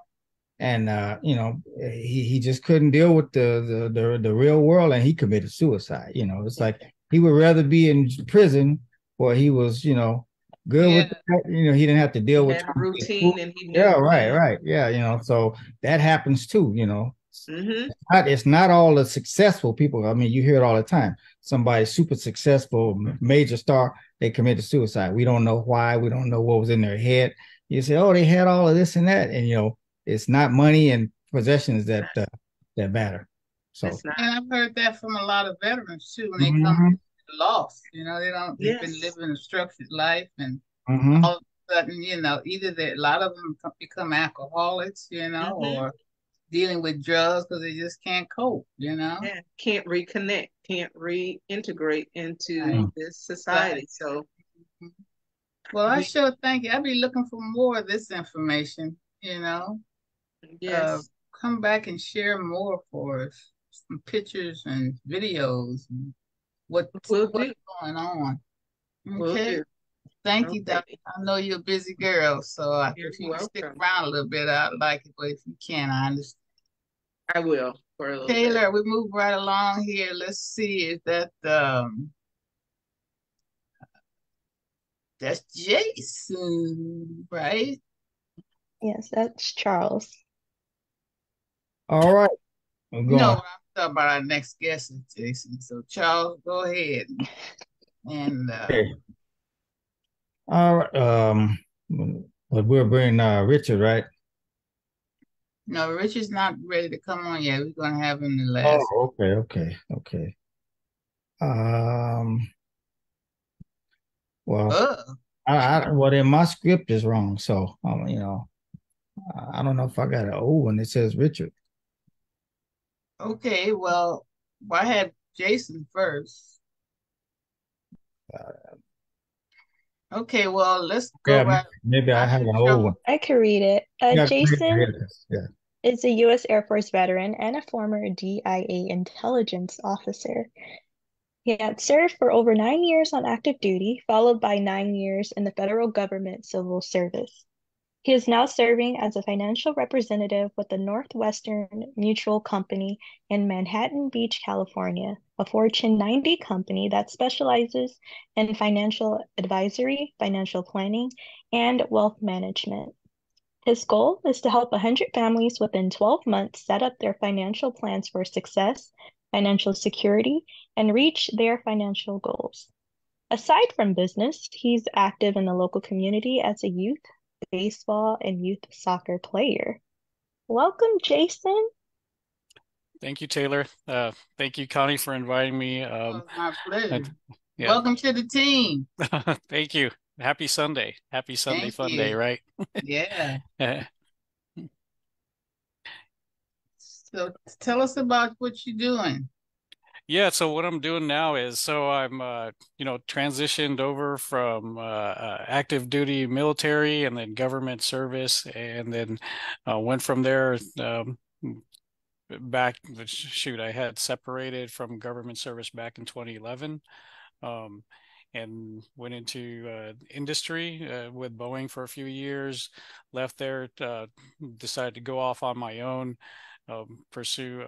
And you know, he just couldn't deal with the real world and he committed suicide. You know, it's like he would rather be in prison where he was, you know, good with that. You know, he didn't have to deal with routine and he yeah, right. Yeah, you know, so that happens too, you know. It's not all the successful people. I mean, you hear it all the time. Somebody super successful, major star, they committed suicide. We don't know why. We don't know what was in their head. You say, oh, they had all of this and that, and you know, it's not money and possessions that matter. So, and I've heard that from a lot of veterans too. When they come lost, you know, they've been living a structured life, and all of a sudden, you know, either a lot of them become alcoholics, you know, or dealing with drugs because they just can't cope, you know. Yeah, can't reconnect, can't reintegrate into this society. So, well, I sure thank you. I'll be looking for more of this information, you know. Yes. Come back and share more for us, some pictures and videos and what's going on. Okay. Thank you, Doctor. I know you're a busy girl, so if you can stick around a little bit, I'd like it. But if you can, I understand. I will for a little Taylor, bit. we move right along here. Let's see if that's Jason, right? Yes, that's Charles. All right. No, I'm talking about our next guest is Jason. So Charles, go ahead. And all right. But we'll bring Richard, right? No, Richard's not ready to come on yet. We're gonna have him the last. Oh, okay. Well, well, then my script is wrong, so you know, I don't know if I got an O when it says Richard. Okay, well, I had Jason first. Okay, well, let's go back. Maybe I have an O one. I can read it. Jason is a U.S. Air Force veteran and a former DIA intelligence officer. He had served for over 9 years on active duty, followed by 9 years in the federal government civil service. He is now serving as a financial representative with the Northwestern Mutual Company in Manhattan Beach, California, a Fortune 90 company that specializes in financial advisory, financial planning, and wealth management. His goal is to help 100 families within 12 months set up their financial plans for success, financial security, and reach their financial goals. Aside from business, he's active in the local community as a youth baseball and youth soccer player. Welcome, Jason. Thank you, Taylor. Thank you, Connie, for inviting me. My pleasure. Welcome to the team. Thank you. Happy Sunday. Happy Sunday fun day, right? Yeah. So tell us about what you're doing. Yeah, so what I'm doing now is I'm transitioned over from active duty military and then government service, and then went from there back. I had separated from government service back in 2011, and went into industry with Boeing for a few years. Left there, decided to go off on my own. Pursue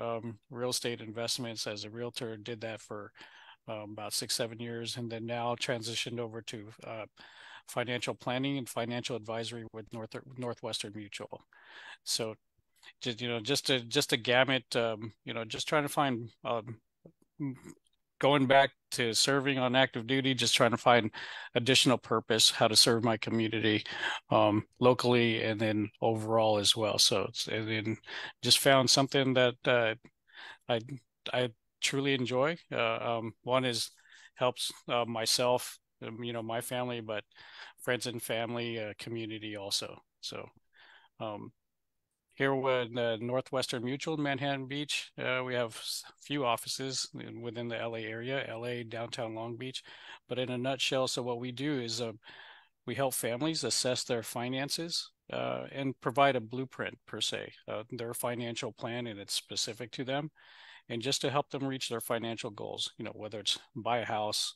real estate investments as a realtor. Did that for about 6-7 years, and then now transitioned over to financial planning and financial advisory with Northwestern Mutual. So just a gamut. Just trying to find going back to serving on active duty, just trying to find additional purpose, how to serve my community locally and then overall as well. So and then just found something that I truly enjoy. One is helps myself my family, but friends and family, community also. So here with Northwestern Mutual in Manhattan Beach, we have a few offices within the LA area, LA, downtown Long Beach. But in a nutshell, so what we do is we help families assess their finances and provide a blueprint per se, their financial plan, and it's specific to them, and just to help them reach their financial goals, whether it's buy a house,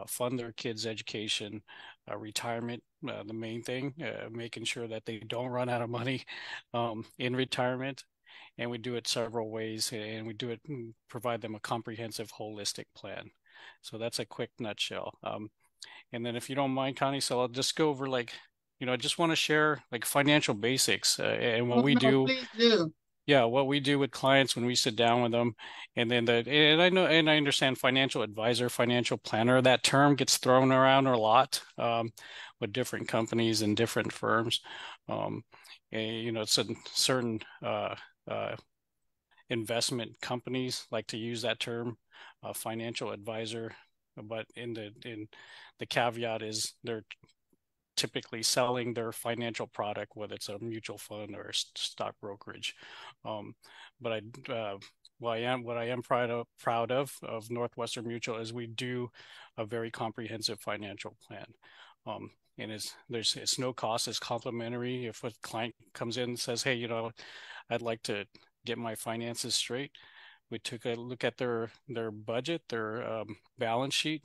fund their kids' education, retirement, the main thing, making sure that they don't run out of money in retirement. And we do it several ways, and we do it, provide them a comprehensive, holistic plan. So that's a quick nutshell. And then if you don't mind, Connie, so I'll just go over I just want to share like financial basics and what we do. Please do. Yeah, what we do with clients when we sit down with them, and then and I know and I understand financial advisor, financial planner. That term gets thrown around a lot with different companies and different firms. Certain investment companies like to use that term, financial advisor, but in the caveat is they're typically selling their financial product, whether it's a mutual fund or a stock brokerage. But what I am proud of Northwestern Mutual is we do a very comprehensive financial plan. And it's no cost, it's complimentary. If a client comes in and says, hey, I'd like to get my finances straight, we took a look at their budget, their balance sheet,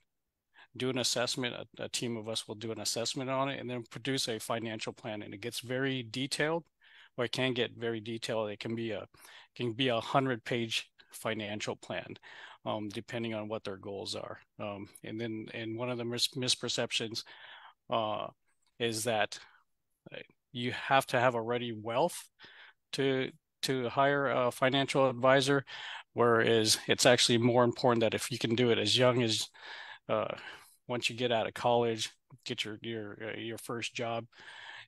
do an assessment. A team of us will do an assessment on it and then produce a financial plan. And it gets very detailed, or it can get very detailed. It can be a 100-page financial plan, depending on what their goals are. And one of the misperceptions is that you have to have a ready wealth to hire a financial advisor, whereas it's actually more important that if you can do it as young as once you get out of college, get your first job,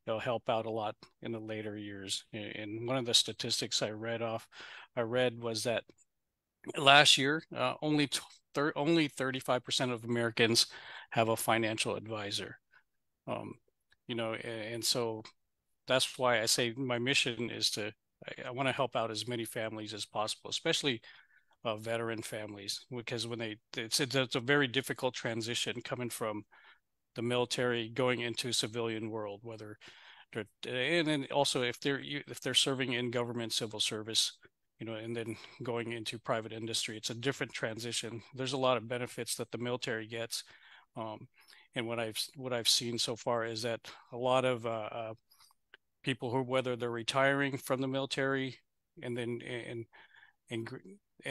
it'll help out a lot in the later years. And one of the statistics I read was that last year, only 35% of Americans have a financial advisor. And so that's why I say my mission is I want to help out as many families as possible, especially veteran families, because it's a very difficult transition coming from the military going into civilian world, and then also if they're serving in government civil service, and then going into private industry, it's a different transition. There's a lot of benefits that the military gets, and what I've seen so far is that a lot of people who, whether they're retiring from the military, and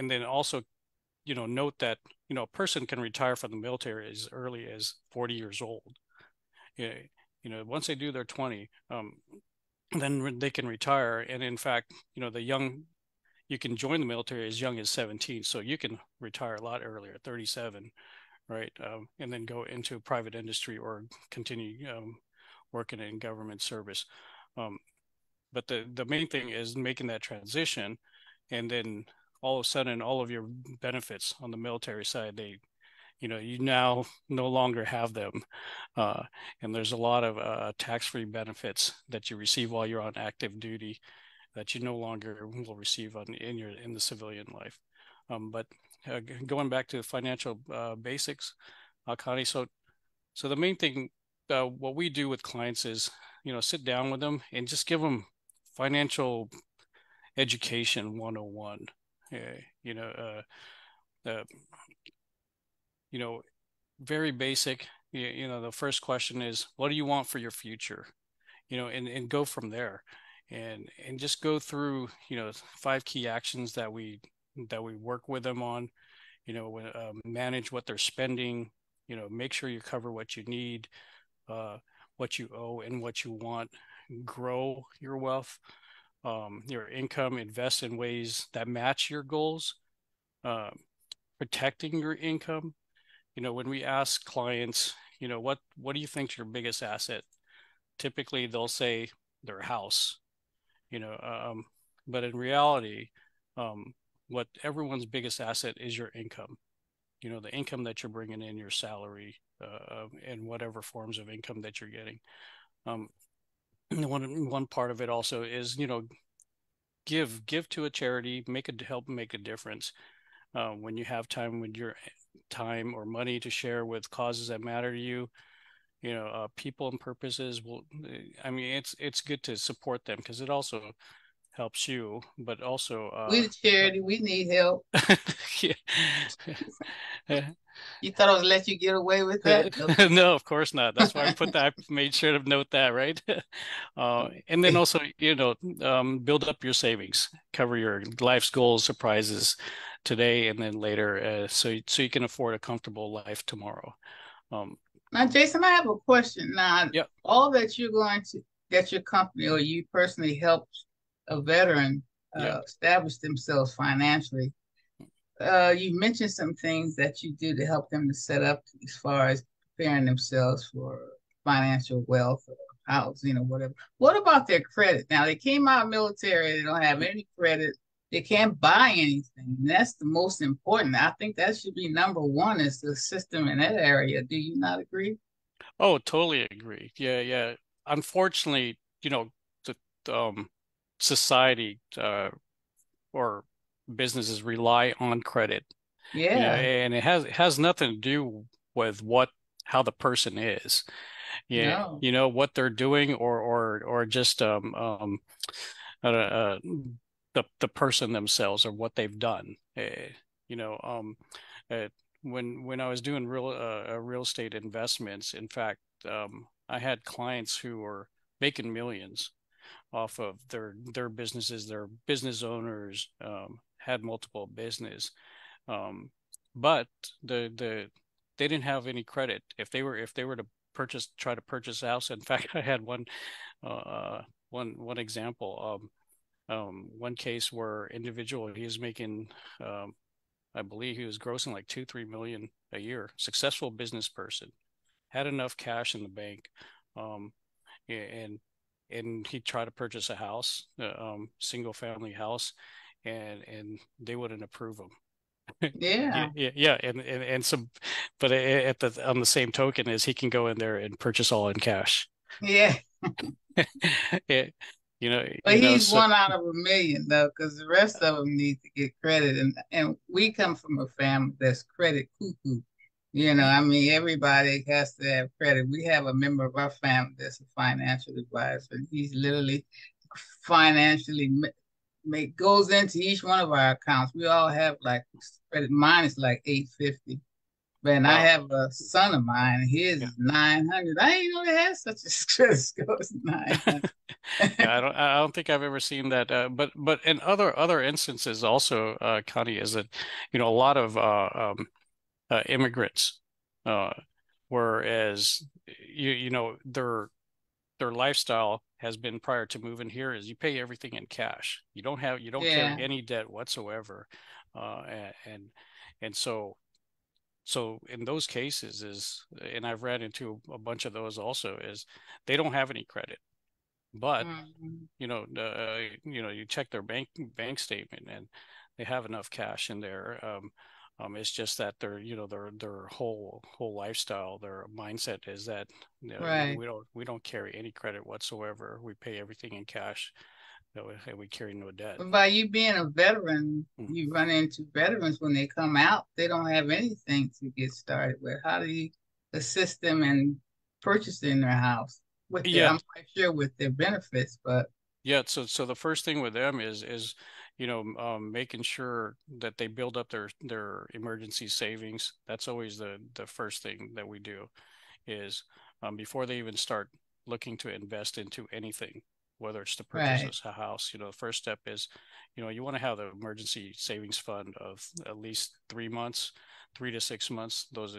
then also, note that, a person can retire from the military as early as 40 years old. Once they do their 20, then they can retire. And in fact, you can join the military as young as 17. So you can retire a lot earlier, 37, right? And then go into private industry or continue working in government service. But the main thing is making that transition, and then all of a sudden, all of your benefits on the military side, you now no longer have them. And there's a lot of tax-free benefits that you receive while you're on active duty that you no longer will receive in the civilian life. But going back to financial basics, Connie, so the main thing, what we do with clients is, sit down with them and just give them financial education 101. Very basic. The first question is, what do you want for your future? And go from there, and just go through 5 key actions that we work with them on. Manage what they're spending. Make sure you cover what you need, what you owe, and what you want. Grow your wealth, your income. Invest in ways that match your goals. Protecting your income. When we ask clients, what do you think is your biggest asset? Typically, they'll say their house. But in reality, what everyone's biggest asset is your income. The income that you're bringing in, your salary, in whatever forms of income that you're getting. One part of it also is, give to a charity, help make a difference. When you have time, when your time or money to share with causes that matter to you, people and purposes will. I mean, it's good to support them because it also helps you, but also we the charity, we need help. You thought I was let you get away with that? No, of course not. That's why I made sure to note that, right? And then also, build up your savings, cover your life's goals, surprises today, and then later, so you can afford a comfortable life tomorrow. Now, Jason, I have a question. Now, yep. All that that your company or you personally helped a veteran establish themselves financially. You mentioned some things that you do to help them to set up as far as preparing themselves for financial wealth or housing or whatever. What about their credit? Now, they came out military, they don't have any credit, they can't buy anything. And that's the most important. I think that should be number one, is the system in that area. Do you not agree? Oh, totally agree. Yeah. Unfortunately, the society or businesses rely on credit. Yeah. And it has nothing to do with how the person is. Yeah. No. What they're doing or just the person themselves or what they've done. When I was doing real estate investments, in fact, I had clients who were making millions off of their businesses. Their business owners, had multiple business, but they didn't have any credit. If they were to try to purchase a house. In fact, I had one example. One case where individual, he was making, I believe he was grossing like 2-3 million a year. Successful business person, had enough cash in the bank, and he tried to purchase a house, single family house, and they wouldn't approve him. Yeah. Yeah. And some, but on the same token is he can go in there and purchase all in cash. Yeah. But he's one out of a million though, because the rest of them need to get credit, and we come from a family that's credit cuckoo. I mean, everybody has to have credit. We have a member of our family that's a financial advisor, and he's literally financially goes into each one of our accounts. We all have like credit. Mine is like 850. Man, wow. I have a son of mine. His is 900. I didn't know they had such a credit score as 900. I don't think I've ever seen that. But in other instances also, Connie, is that a lot of immigrants, whereas their lifestyle has been prior to moving here is you pay everything in cash. You don't carry any debt whatsoever, and so in those cases and I've ran into a bunch of those also, is they don't have any credit, but you check their bank statement and they have enough cash in there. It's just that their whole lifestyle, their mindset is that right. we don't carry any credit whatsoever. We pay everything in cash. And we carry no debt. But by you being a veteran, you run into veterans when they come out, they don't have anything to get started with. How do you assist them in purchasing their house? I'm quite sure with their benefits, but so the first thing with them is making sure that they build up their emergency savings. That's always the first thing that we do, is before they even start looking to invest into anything, whether it's to purchase a house. The first step is, you want to have the emergency savings fund of at least 3 months, 3 to 6 months. Those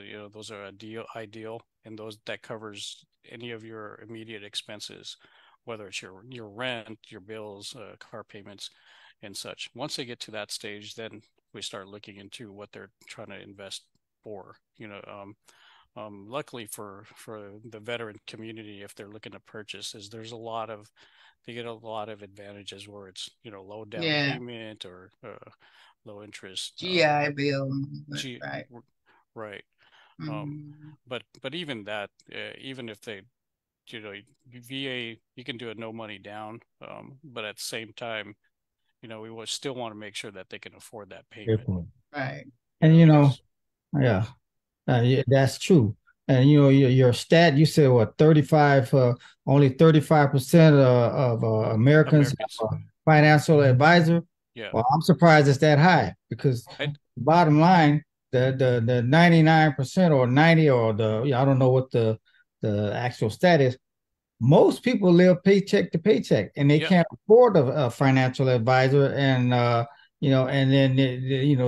are ideal, and that covers any of your immediate expenses, whether it's your rent, your bills, car payments, and such. Once they get to that stage, then we start looking into what they're trying to invest for. Luckily for the veteran community, if they're looking to purchase, they get a lot of advantages where it's low down payment or low interest GI Bill. Right. But even that, even if they, VA, you can do a no money down, but at the same time, we will still want to make sure that they can afford that payment. Right. And yeah, that's true. And your stat, you said what, 35, only 35% of Americans have a financial advisor. Yeah. Well, I'm surprised it's that high because bottom line, the 99% or 90 or I don't know what the actual stat is. Most people live paycheck to paycheck and they can't afford a financial advisor, and and then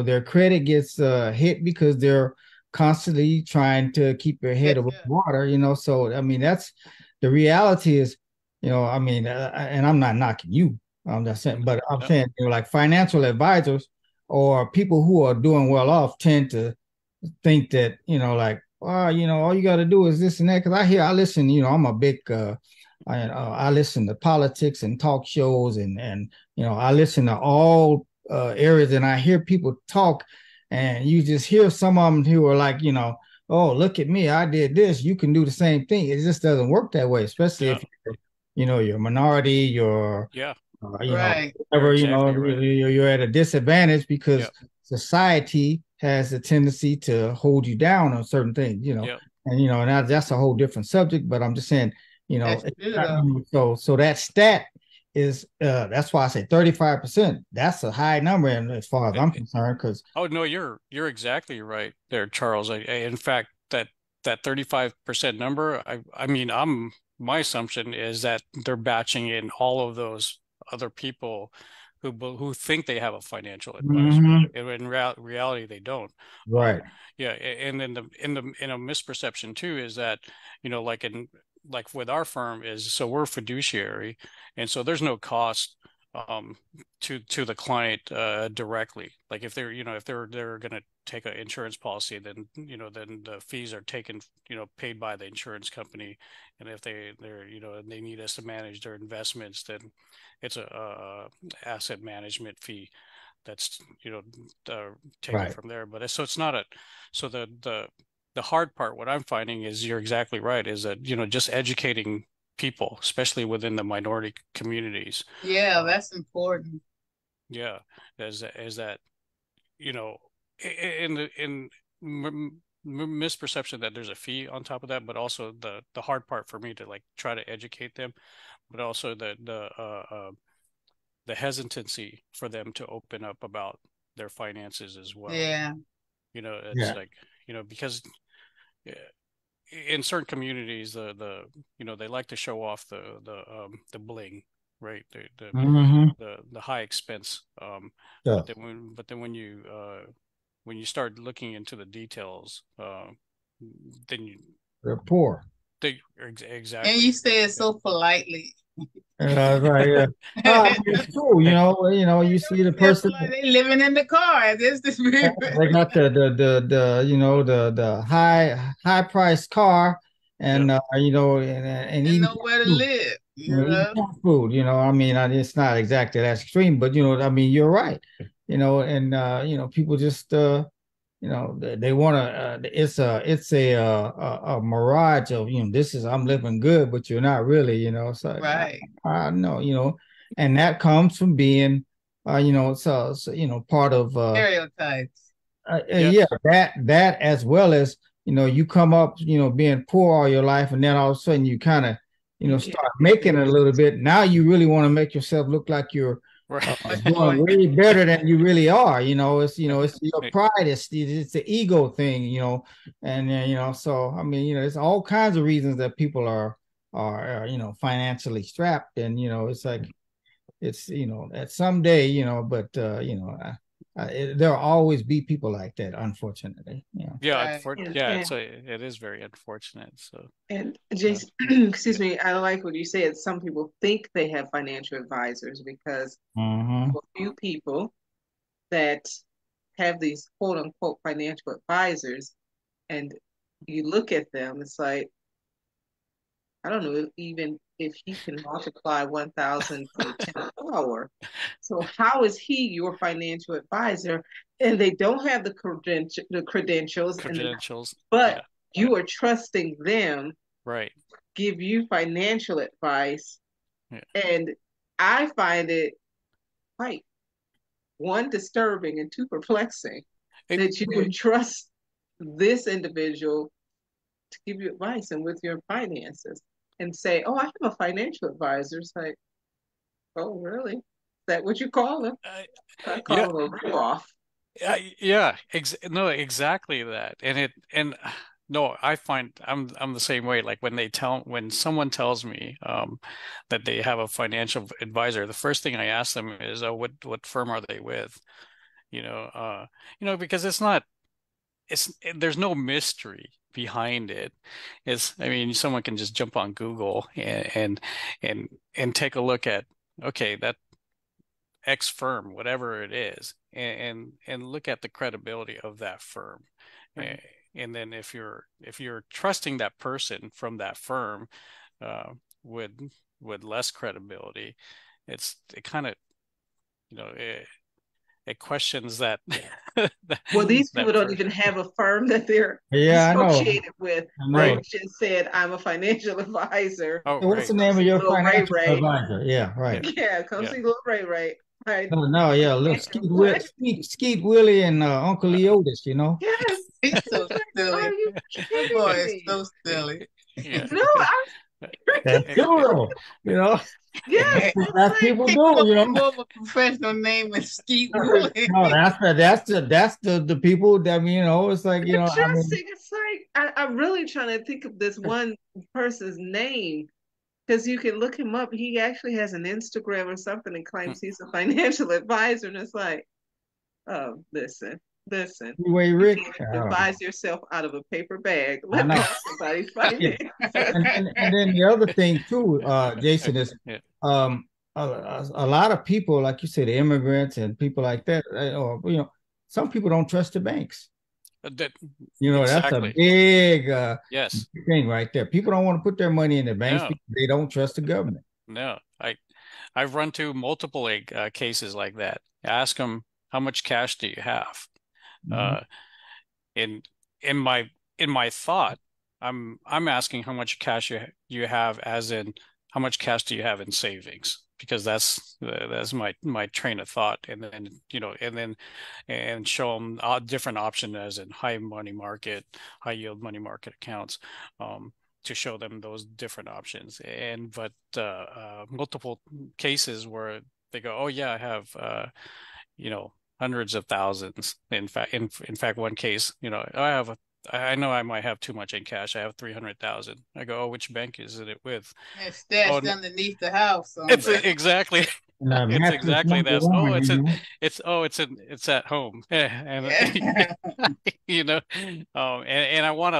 their credit gets hit because they're constantly trying to keep their head above water, so I mean that's the reality is, I mean, and I'm not knocking you, I'm just saying, but I'm saying, like financial advisors or people who are doing well off tend to think that, like, all you got to do is this and that. Because I listen, I'm a big, I listen to politics and talk shows, and I listen to all areas, and I hear people talk, and you just hear some of them who are like, oh, look at me, I did this, you can do the same thing. It just doesn't work that way, especially if you're a minority, you're right. whatever, you're at a disadvantage because society has a tendency to hold you down on certain things, and that's a whole different subject, but I'm just saying, so that stat is that's why I say 35%. That's a high number, and as far as I'm concerned, because no, you're exactly right there, Charles. In fact, that 35% number, I mean, my assumption is that they're batching in all of those other people who think they have a financial advisor. In reality, they don't. Right. And then in a misperception too is that, like with our firm is, so we're fiduciary, and so there's no cost to the client directly. Like if they're going to take an insurance policy, then then the fees are taken, paid by the insurance company, and if they're and they need us to manage their investments, then it's a asset management fee that's taken from there. But so it's not so the hard part, what I'm finding is, you're exactly right, is that just educating people, especially within the minority communities. Yeah, that's important. Yeah, is that in misperception that there's a fee on top of that, but also the hard part for me to like try to educate them, but also the hesitancy for them to open up about their finances as well. Yeah. It's like, because in certain communities, they like to show off the bling, right? The high expense. But then when you start looking into the details, then they're poor. Exactly. And you say it so politely. Right, yeah. It's true, you see the person, like they living in the car. This they got the high priced car, and and eating nowhere to live. eating food. I mean, it's not exactly that extreme, but I mean, you're right. And people just they want to. It's a mirage of I'm living good, but you're not really. So right. I know. And that comes from being so part of stereotypes. Yeah, that as well as you come up being poor all your life, and then all of a sudden you kind of start making it a little bit. Now you really want to make yourself look like you're doing way better than you really are. It's it's your pride, it's the ego thing, and so I mean, it's all kinds of reasons that people are financially strapped, and it's like it's at some day, but there'll always be people like that, unfortunately. It is very unfortunate. So, and Jason, excuse me, I like what you said. Some people think they have financial advisors because a few people that have these quote unquote financial advisors, and you look at them, it's like, I don't know even if he can multiply 1,000 to the 10th power. So how is he your financial advisor? And they don't have the credentials, but Yeah. you are trusting them, Right. give you financial advice. Yeah. And I find it quite, one, disturbing, and two, perplexing that you would trust this individual to give you advice and with your finances and say, oh, I have a financial advisor. It's like, oh, really? Is that what you call them? I call Yeah. them a rip-off. Yeah, no, exactly that. No, I find I'm the same way. Like when someone tells me that they have a financial advisor, the first thing I ask them is, oh, what firm are they with? Because there's no mystery behind it. I mean, someone can just jump on Google and take a look at, okay, that X firm, whatever it is, and look at the credibility of that firm. Right. And then if you're trusting that person from that firm with less credibility, it kind of, it questions that. Well, these people don't even have a firm that they're Yeah, I know. associated with. I know. They just said, I'm a financial advisor. Oh, What's right. the name of your Little financial Ray Ray. advisor? Yeah, right. Yeah, come see Little Ray Ray. Right. No, yeah, look, Skeet Willie and Uncle Leotis, you know. Yes. He's so silly. Are you That kidding boy is me? so silly. Yeah. No, That's true, you know. yes. That's people do, you know. More of a professional name is Skeet Willie. No, that's the people that, you know, it's like, you know, I mean, It's like I'm really trying to think of this one person's name, because you can look him up. He actually has an Instagram or something and claims he's a financial advisor, and it's like, oh, listen. Anyway, Rick, Advise yourself out of a paper bag. I Let know. somebody's finance. and then the other thing too, Jason, is a lot of people, like you said, immigrants and people like that, or some people don't trust the banks. That's a big yes thing right there. People don't want to put their money in the banks because they don't trust the government. No, I've run to multiple cases like that. Ask them, how much cash do you have? In my thought, I'm asking how much cash you have, as in how much cash do you have in savings, because that's my train of thought, and then show them a different option, as in high yield money market accounts, to show them those different options. But multiple cases where they go, oh yeah, I have hundreds of thousands. In fact, one case, I know I might have too much in cash. I have 300,000. I go, oh, which bank is it with? It's stashed underneath the house. It's exactly. It's exactly that. It's at home. And and I want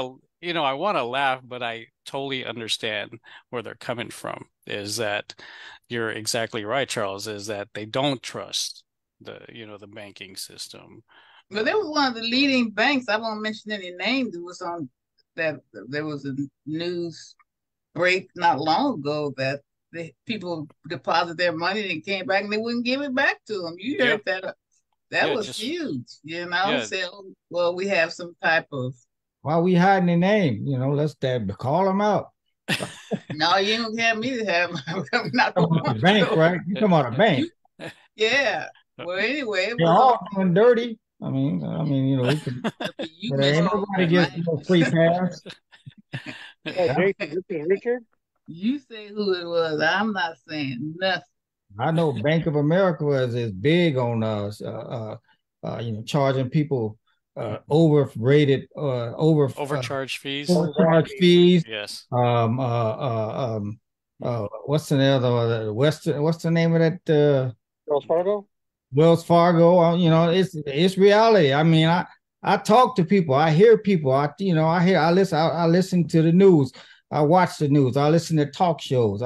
to laugh, but I totally understand where they're coming from. Is that you're exactly right, Charles? Is that they don't trust the banking system. But there was one of the leading banks. I won't mention any names. It was on that. There was a news break not long ago that the people deposit their money and came back and they wouldn't give it back to them. You heard that? That was huge. So, well, we have some type of. Why are we hiding the name? Let's call them out. No, you don't have me to have. I'm not the bank, right? You come out of bank. Yeah. Well, anyway, they're all doing dirty. I mean, we can. Ain't nobody gets free pass. Richard, you say who it was. I'm not saying nothing. I know Bank of America is big on charging people overcharged fees. Overcharged fees. Yes. What's the other Western? What's the name of that? Wells Fargo. Wells Fargo. It's reality. I mean, I talk to people. I hear people. I listen to the news. I watch the news. I listen to talk shows.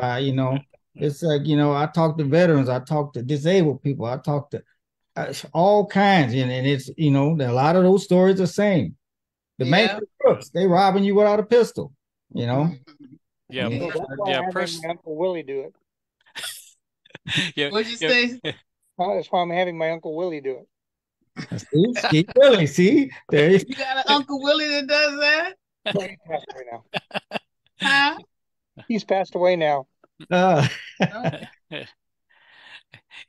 It's like, I talk to veterans. I talk to disabled people. I talk to all kinds. And it's, a lot of those stories are the same. The bank crooks, they robbing you without a pistol, Yeah, Yeah. So that's why I'm having my Uncle Willie do it. yeah, What'd you yeah. say? That's why I'm having my Uncle Willie do it. See, Steve Willie, see, there you You got an Uncle Willie that does that? Well, he passed away now. Huh? He's passed away now. Okay.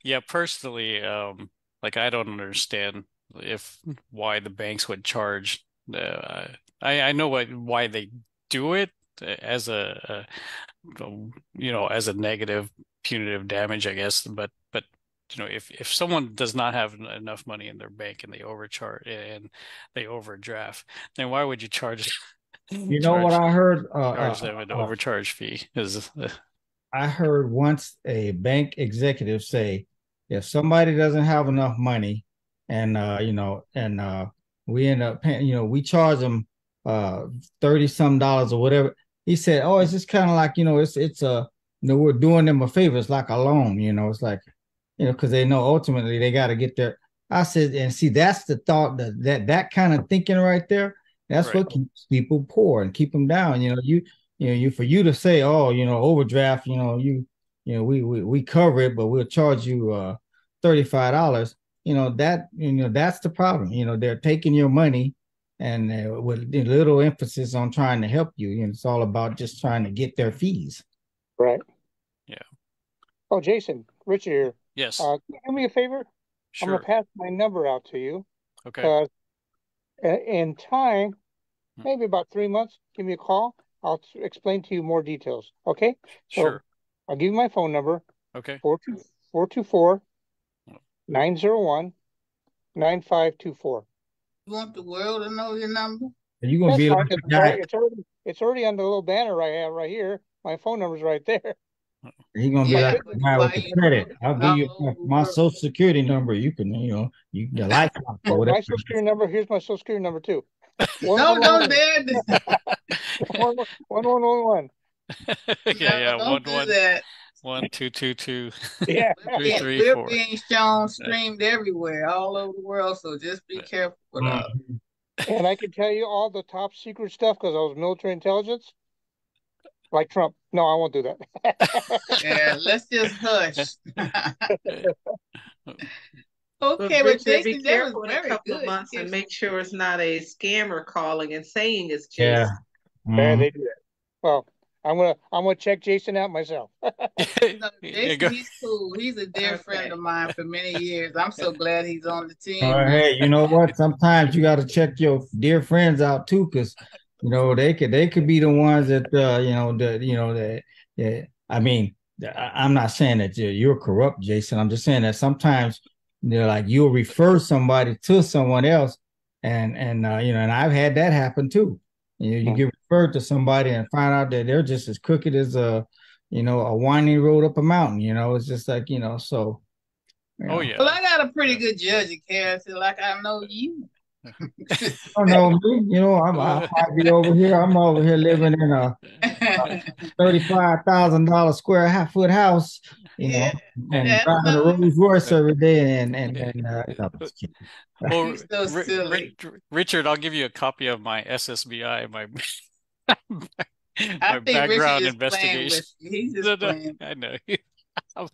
Yeah, personally, like I don't understand why the banks would charge. I know why they do it as as a negative punitive damage, I guess. But if someone does not have enough money in their bank and they overcharge and they overdraft, then why would you charge You know what I heard? charge them an overcharge fee? I heard once a bank executive say, if somebody doesn't have enough money, and we end up paying, we charge them 30 some dollars or whatever. He said, "Oh, it's just kind of like we're doing them a favor. It's like a loan, it's like, because they know ultimately they got to get there." I said, and see, that's the thought that kind of thinking right there. That's what keeps people poor and keep them down. For you to say, oh, overdraft, we cover it, but we'll charge you $35. That's the problem. They're taking your money and with little emphasis on trying to help you. It's all about just trying to get their fees. Right. Yeah. Oh, Jason, Richard here. Yes. Can you do me a favor? Sure. I'm gonna pass my number out to you. Okay. In time, maybe about 3 months, give me a call. I'll explain to you more details. Okay? So Sure. I'll give you my phone number. Okay. 424-901-9524. You want the world to know your number? Are you gonna be like the guy? It's already on the little banner I have right here. My phone number's right there. You're gonna be like the guy with the credit. I'll give you my social security number. You can, your lifeline or whatever. My social security number. Here's my social security number too. No, don't dare. 1111. Yeah, don't do that. 1222. Yeah. 334. We're being shown, streamed everywhere, all over the world. So just be careful with us. And I can tell you all the top secret stuff because I was military intelligence. Like Trump. No, I won't do that. Yeah, let's just hush. Okay, but but Jason, be that careful was in a very couple good. of months and make sure it's not a scammer calling and saying it's Jason. Yeah. Yeah, they do that. Well, I'm gonna check Jason out myself. No, Jason, he's cool. He's a dear friend of mine for many years. I'm so glad he's on the team. Hey, you know what? Sometimes you got to check your dear friends out too, because they could be the ones that I mean, I'm not saying that you're corrupt, Jason. I'm just saying that sometimes like you'll refer somebody to someone else, and I've had that happen too. You get referred to somebody and find out that they're just as crooked as a winding road up a mountain. It's just like so. Oh yeah. Well, I got a pretty good judge of character, like I know you. I know me. I might be over here. I'm over here living in a $35,000 square foot house, and driving a Rolls Royce every day. Well, so silly. Richard, I'll give you a copy of my SSBI, my I think background Richard is investigation. He's just playing. I know. I'm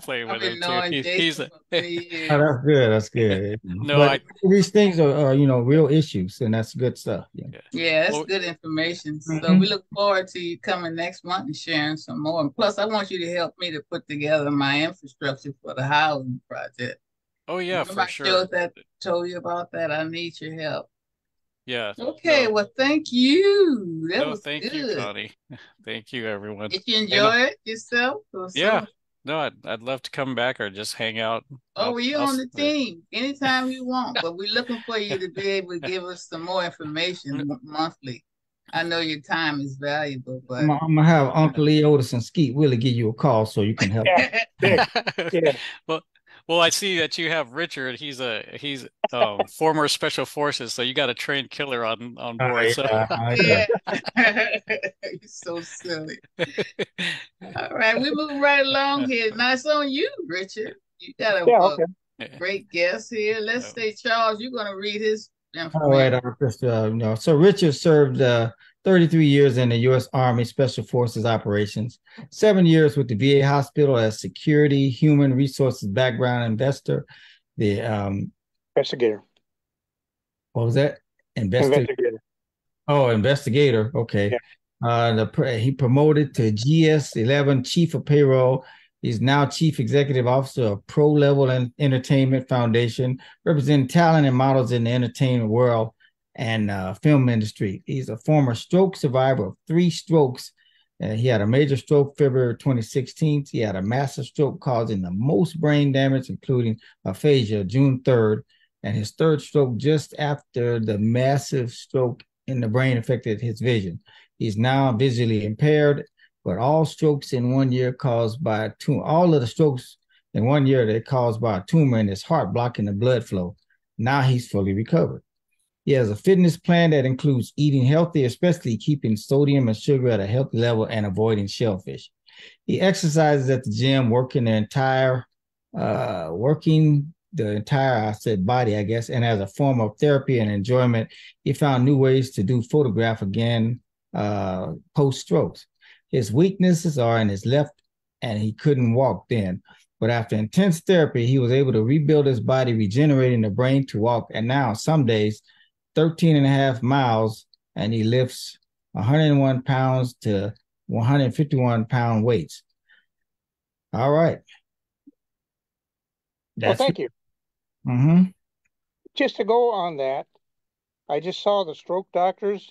playing with him too. He's oh, that's good. That's good. No, but these things are real issues, and that's good stuff. Yeah, that's good information. So we look forward to you coming next month and sharing some more. And plus, I want you to help me to put together my infrastructure for the housing project. Oh yeah, for sure. Told you about that. I need your help. Yeah. Okay. Well, thank you. That was thank good. you, Connie. Thank you, everyone. Did you enjoy it yourself? Yeah. No, I'd love to come back or just hang out. Oh, we're on the team anytime you want, but we're looking for you to be able to give us some more information monthly. I know your time is valuable, but I'm gonna have Uncle Leotis and Skeet Willie give you a call so you can help. Yeah. Well, I see that you have Richard. He's former special forces, so you got a trained killer on board. Yeah. You're so silly. All right, we move right along here. Now it's on you, Richard. You got a great guest here. Let's say, Charles, you're going to read his information. All right, so Richard served 33 years in the U.S. Army Special Forces operations, 7 years with the VA hospital as security, human resources background investor. The Investigator. What was that? Investigator. Oh, investigator. Okay. Yeah. He promoted to GS11 Chief of Payroll. He's now Chief Executive Officer of Pro Level Entertainment Foundation, representing talent and models in the entertainment world and film industry. He's a former stroke survivor of 3 strokes. He had a major stroke February 2016. He had a massive stroke causing the most brain damage, including aphasia, June 3rd. And his 3rd stroke just after the massive stroke in the brain affected his vision. He's now visually impaired, but all strokes in 1 year caused by a tumor, all of the strokes in 1 year they're caused by a tumor in his heart blocking the blood flow. Now he's fully recovered. He has a fitness plan that includes eating healthy, especially keeping sodium and sugar at a healthy level and avoiding shellfish. He exercises at the gym, working the entire body, I guess, and as a form of therapy and enjoyment, he found new ways to do photograph again post strokes. His weaknesses are in his left, and he couldn't walk then. But after intense therapy, he was able to rebuild his body, regenerating the brain to walk. And now, some days, 13 and a half miles, and he lifts 101 pounds to 151 pound weights. All right. Well, thank you. Mm-hmm. Just to go on that, I just saw the stroke doctors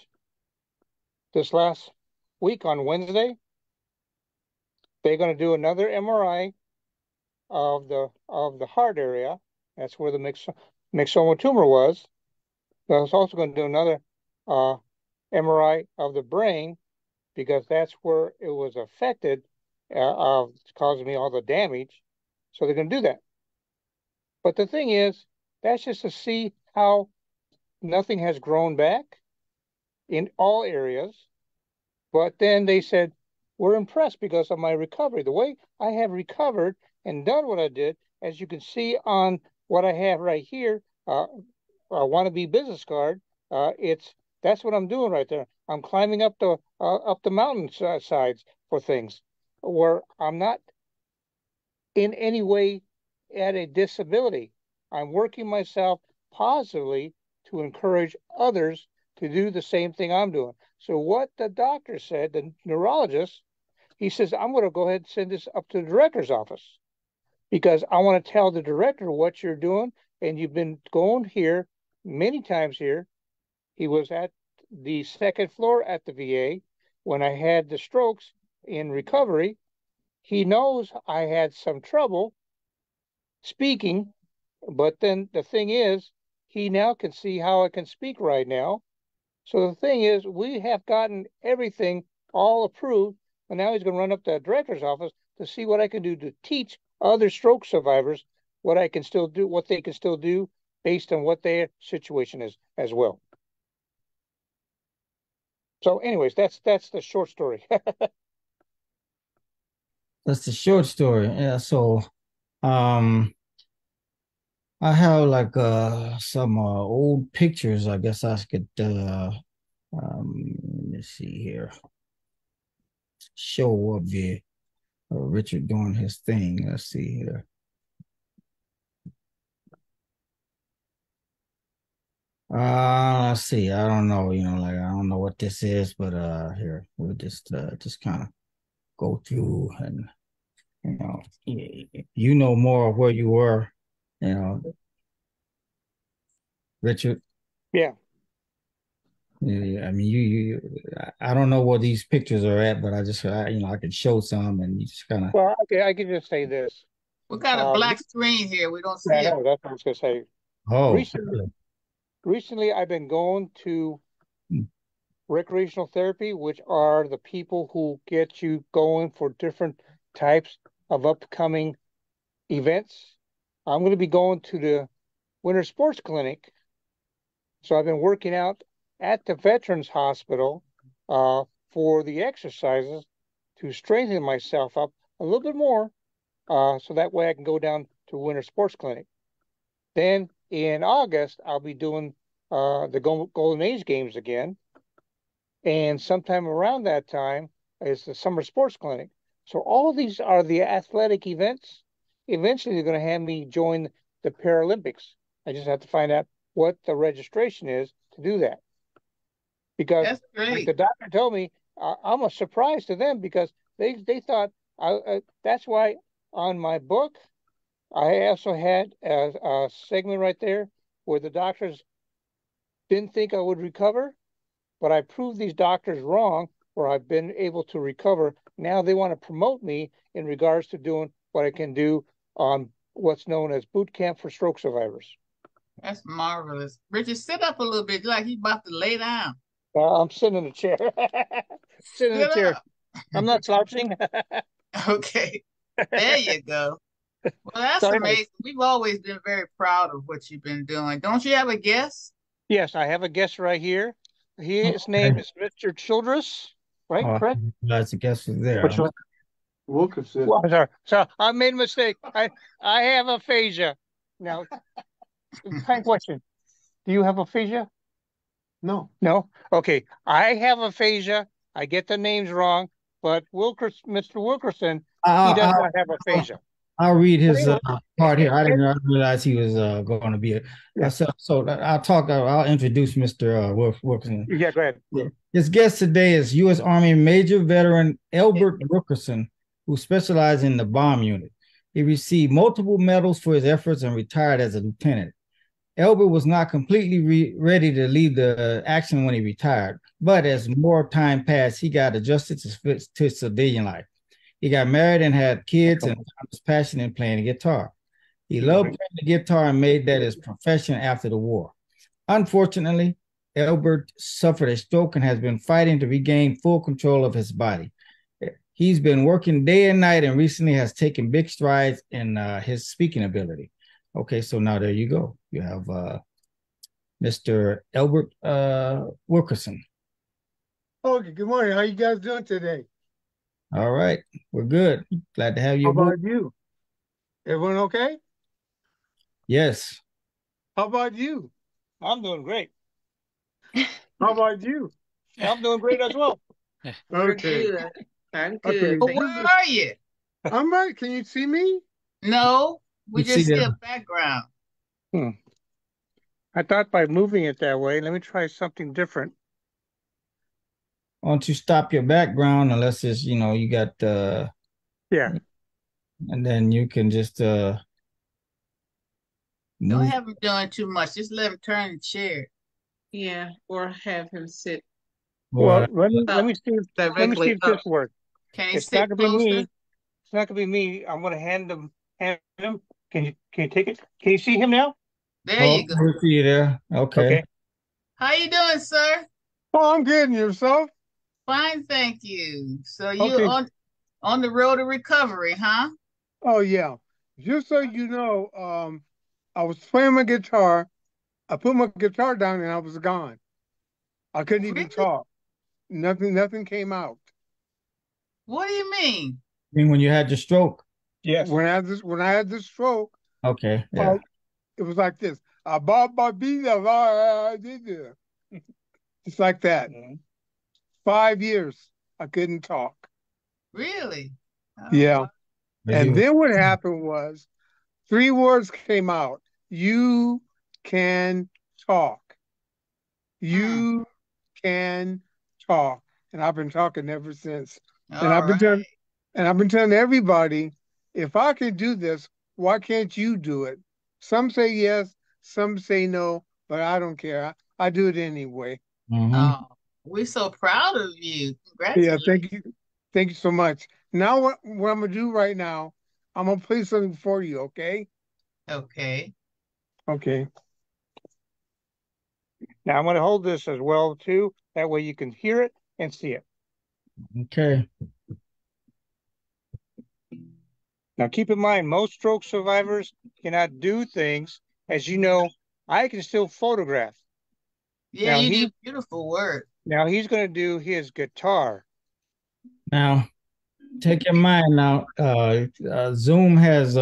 this last week on Wednesday. They're going to do another MRI of the heart area. That's where the myxoma tumor was. They're also going to do another MRI of the brain because that's where it was affected, causing me all the damage. So they're going to do that. But the thing is, that's just to see how nothing has grown back in all areas. But then they said, we're impressed because of my recovery. The way I have recovered and done what I did, as you can see on what I have right here, a wannabe business card, that's what I'm doing right there. I'm climbing up the mountain sides for things where I'm not in any way at a disability. I'm working myself positively to encourage others to do the same thing I'm doing. So what the doctor said, the neurologist, he says, I'm going to go ahead and send this up to the director's office because I want to tell the director what you're doing. And you've been going here many times here. He was at the 2nd floor at the VA when I had the strokes in recovery. He knows I had some trouble speaking, but then the thing is, he now can see how I can speak right now. So the thing is, we have gotten everything all approved, and now he's going to run up to the director's office to see what I can do to teach other stroke survivors what I can still do, what they can still do based on what their situation is as well. So anyways, that's the short story. That's the short story. Yeah, so I have like some old pictures. I guess I could let me see here. Show up there. Richard doing his thing. Let's see here. Let's see. I don't know, like I don't know what this is, but here we'll just kind of go through and you know more of where you were, Richard. Yeah. Yeah, I mean, I don't know where these pictures are at, but I could show some, and you just kind of. Well, okay, I can just say this. We got a black screen here. We don't see I it. know, that's what I was going to say. Oh, recently, I've been going to recreational therapy, which are the people who get you going for different types of upcoming events. I'm going to be going to the Winter Sports Clinic. So I've been working out at the Veterans Hospital for the exercises to strengthen myself up a little bit more so that way I can go down to Winter Sports Clinic. Then in August, I'll be doing the Golden Age Games again. And sometime around that time is the summer sports clinic. So all these are the athletic events. Eventually, they're going to have me join the Paralympics. I just have to find out what the registration is to do that. Because That's like great. the doctor told me, I'm a surprise to them because they thought that's why on my book, I also had a segment right there where the doctors didn't think I would recover, but I proved these doctors wrong where I've been able to recover. Now they want to promote me in regards to doing what I can do on what's known as boot camp for stroke survivors. That's marvelous. Richard, sit up a little bit, like he's about to lay down. I'm sitting in a chair. Sitting in a Sit chair. up. I'm not slouching. Okay. There you go. Well, that's So anyways, amazing. We've always been very proud of what you've been doing. Don't you have a guest? yes, I have a guest right here. His name is Mr. Childress, right? Oh, I Correct? didn't realize the guest was there. Which one? Wilkerson. Well, I'm sorry. So I made a mistake. I have aphasia. Now, kind question. Do you have aphasia? No. No? Okay. I have aphasia. I get the names wrong, but Mr. Wilkerson, he does not have aphasia. I'll read his Anyway, part here. I didn't realize he was going to be a. Yeah. So I'll introduce Mr. Wilkerson. Yeah, go ahead. His guest today is U.S. Army Major Veteran Elbert Wilkerson, who specialized in the bomb unit. He received multiple medals for his efforts and retired as a lieutenant. Elbert was not completely ready to leave the action when he retired, but as more time passed, he got adjusted to civilian life. He got married and had kids and was passionate in playing the guitar. He loved playing the guitar and made that his profession after the war. Unfortunately, Elbert suffered a stroke and has been fighting to regain full control of his body. He's been working day and night and recently has taken big strides in his speaking ability. Okay, so now there you go. You have Mr. Elbert Wilkerson. Okay, good morning. How you guys doing today? All right, we're good. Glad to have you. How about you? Everyone okay? Yes. How about you? I'm doing great. How about you? I'm doing great as well. Okay. Good. I'm Okay. good. But Thank where you. are you? I'm right. Can you see me? No, we You just see see a them. background. I thought by moving it that way, let me try something different. Why don't you stop your background unless it's, you got, Yeah. and then you can just Don't move. have him doing too much. Just let him turn the chair. Yeah, or have him sit Well, Well, let me see if directly up. this works. Can he It's sit not gonna be closer? me. It's not gonna be me. I'm gonna hand him. Can you take it? Can you see him now? There you go. we see you there. Okay. Okay. How you doing, sir? Oh, I'm good. And yourself? Fine, thank you. So you Okay. on the road to recovery, huh? Oh, yeah. Just so you know, I was playing my guitar. I put my guitar down and I was gone. I couldn't even Really? talk. Nothing came out. What do you mean? I mean, when you had your stroke. Yes. When I had this stroke, Okay. Yeah. it was like this. It's like that. 5 years I couldn't talk. Really? Oh, Yeah. But And you- then what happened was 3 words came out. You can talk. You can talk. And I've been talking ever since. all And I've been right. telling everybody, if I can do this, why can't you do it? Some say yes, some say no, but I don't care. I do it anyway. Mhm. Oh, we're so proud of you. Yeah, Congratulations. thank you. Thank you so much. Now what I'm gonna do right now, I'm gonna play something for you, okay? Okay. Okay. Now I'm gonna hold this as well too. That way you can hear it and see it. Okay. Now keep in mind, most stroke survivors cannot do things. As you know, I can still photograph. Yeah, Now you he- did beautiful work. Now he's gonna do his guitar. Now, take in mind now, Zoom has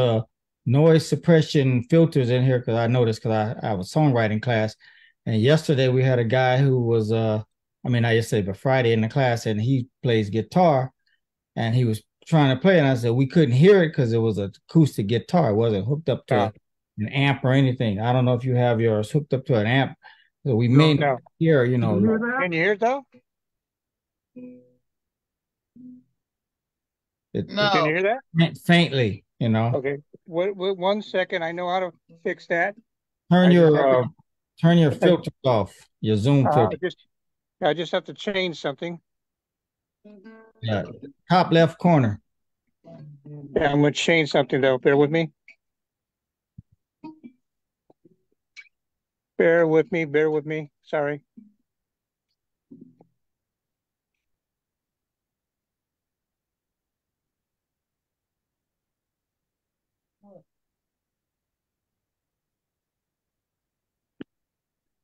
noise suppression filters in here because I noticed because I have a songwriting class, and yesterday we had a guy who was I mean, I just say, but Friday in the class, and he plays guitar, and he was trying to play, and I said we couldn't hear it because it was an acoustic guitar. It wasn't hooked up to an amp or anything. I don't know if you have yours hooked up to an amp, so we may not hear, you know. Can you hear it though? No. Can you hear that? Faintly, you know. Okay. Wait 1 second. I know how to fix that. Turn your filters off, your Zoom filter. I just have to change something. Yeah, top left corner. Yeah, I'm going to change something though. Bear with me. Bear with me. Bear with me. Sorry.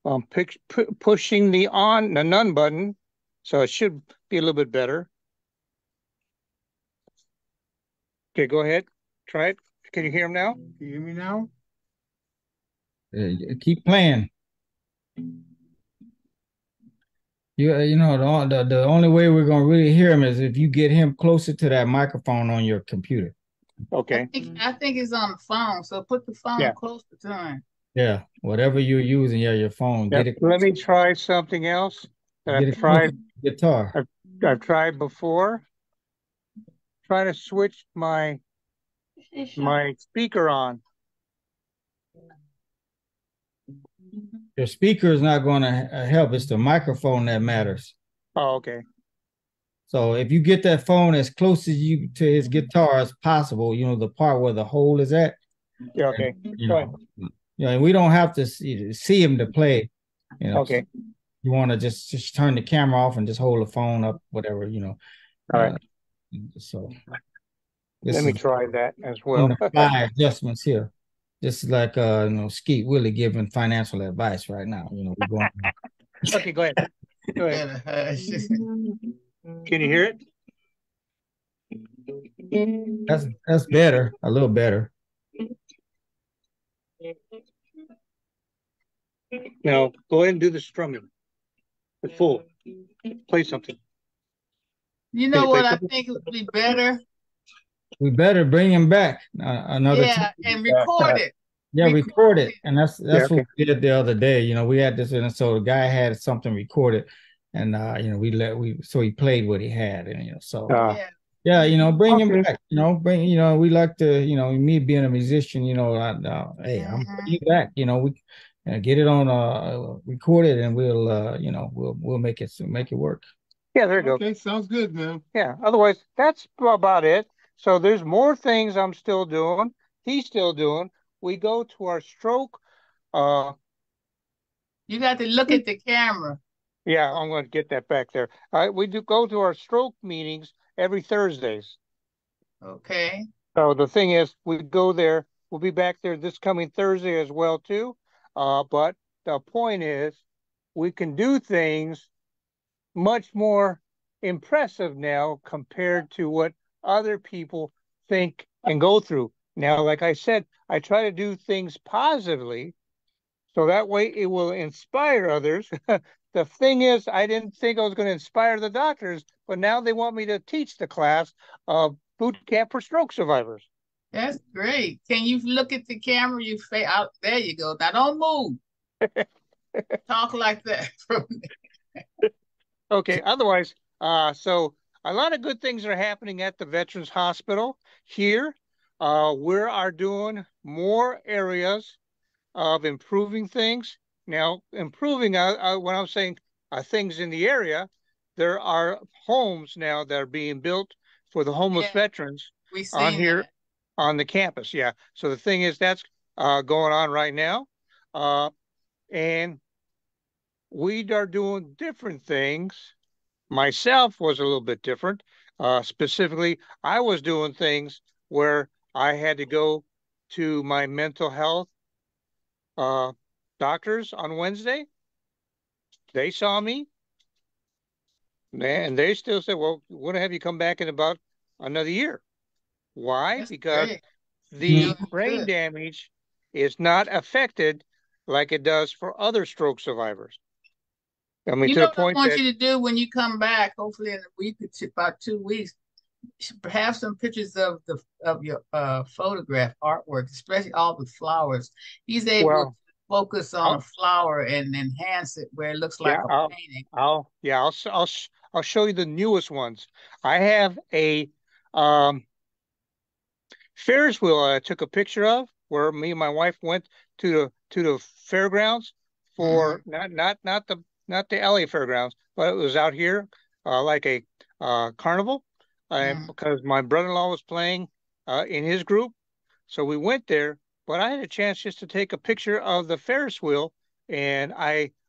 I'm pushing the none button, so it should be a little bit better. Okay, go ahead. Try it. Can you hear him now? Can you hear me now? Keep playing. You know, the only way we're gonna really hear him is if you get him closer to that microphone on your computer. Okay. I think it's on the phone, so put the phone closer to him. Yeah, whatever you're using, your phone. Yep. Get it. Let me try something else that I've tried. Guitar. I've tried before. Try to switch my speaker on. Your speaker is not going to help. It's the microphone that matters. Oh, okay. So if you get that phone as close as you to his guitar as possible, you know, the part where the hole is at. Yeah, okay. And we don't have to see him to play. You know, okay. You want to just turn the camera off and just hold the phone up, whatever, you know. All right. So let me try that as well. Adjustments here. This is like Skeet Willie giving financial advice right now. You know, we're going. Okay, go ahead. Go ahead. Can you hear it? That's better, a little better. Now go ahead and do the strumming. The full. Play something. You know what I think would be better? We better bring him back another time. And record it. Yeah, record it. And that's what we did the other day. You know, we had this, and so the guy had something recorded, and you know, so he played what he had, and you know, so you know, bring him back. You know, we like to, you know, me being a musician, you know, hey, I'm bringing you back. You know, we get it on record it, and we'll you know, we'll make it work. Yeah, there you go. Okay, sounds good, man. Yeah. Otherwise, that's about it. So there's more things I'm still doing. He's still doing. We go to our stroke. You got to look at the camera. Yeah, I'm going to get that back there. We do go to our stroke meetings every Thursdays. Okay. So the thing is, we go there. We'll be back there this coming Thursday as well, too. But the point is, we can do things much more impressive now compared to what other people think and go through. Now, like I said, I try to do things positively, so that way it will inspire others. The thing is, I didn't think I was going to inspire the doctors, but now they want me to teach the class of boot camp for stroke survivors. That's great. Can you look at the camera? Out there you go. Now don't move. Talk like that. Okay. Otherwise, so a lot of good things are happening at the Veterans Hospital here. We are doing more areas of improving things. Now, improving, when I'm saying things in the area, there are homes now that are being built for the homeless veterans on here on the campus. Yeah. So the thing is, that's going on right now. And we are doing different things. Myself was a little bit different. Specifically, I was doing things where I had to go to my mental health doctors on Wednesday. They saw me, and they still said, well, we're going to have you come back in about another year. Why? That's because great. The brain damage is not affected like it does for other stroke survivors. I mean, You to know the what I point want that, you to do when you come back, hopefully in a week or two, about 2 weeks, have some pictures of your photograph artwork, especially all the flowers. He's able to well, focus on a I'll, flower and enhance it where it looks like yeah, a painting. I'll show you the newest ones. I have a um Ferris wheel I took a picture of where me and my wife went to the fairgrounds Hmm. for not the LA fairgrounds, but it was out here, like a carnival, Hmm. because my brother-in-law was playing in his group, so we went there. But I had a chance just to take a picture of the Ferris wheel, and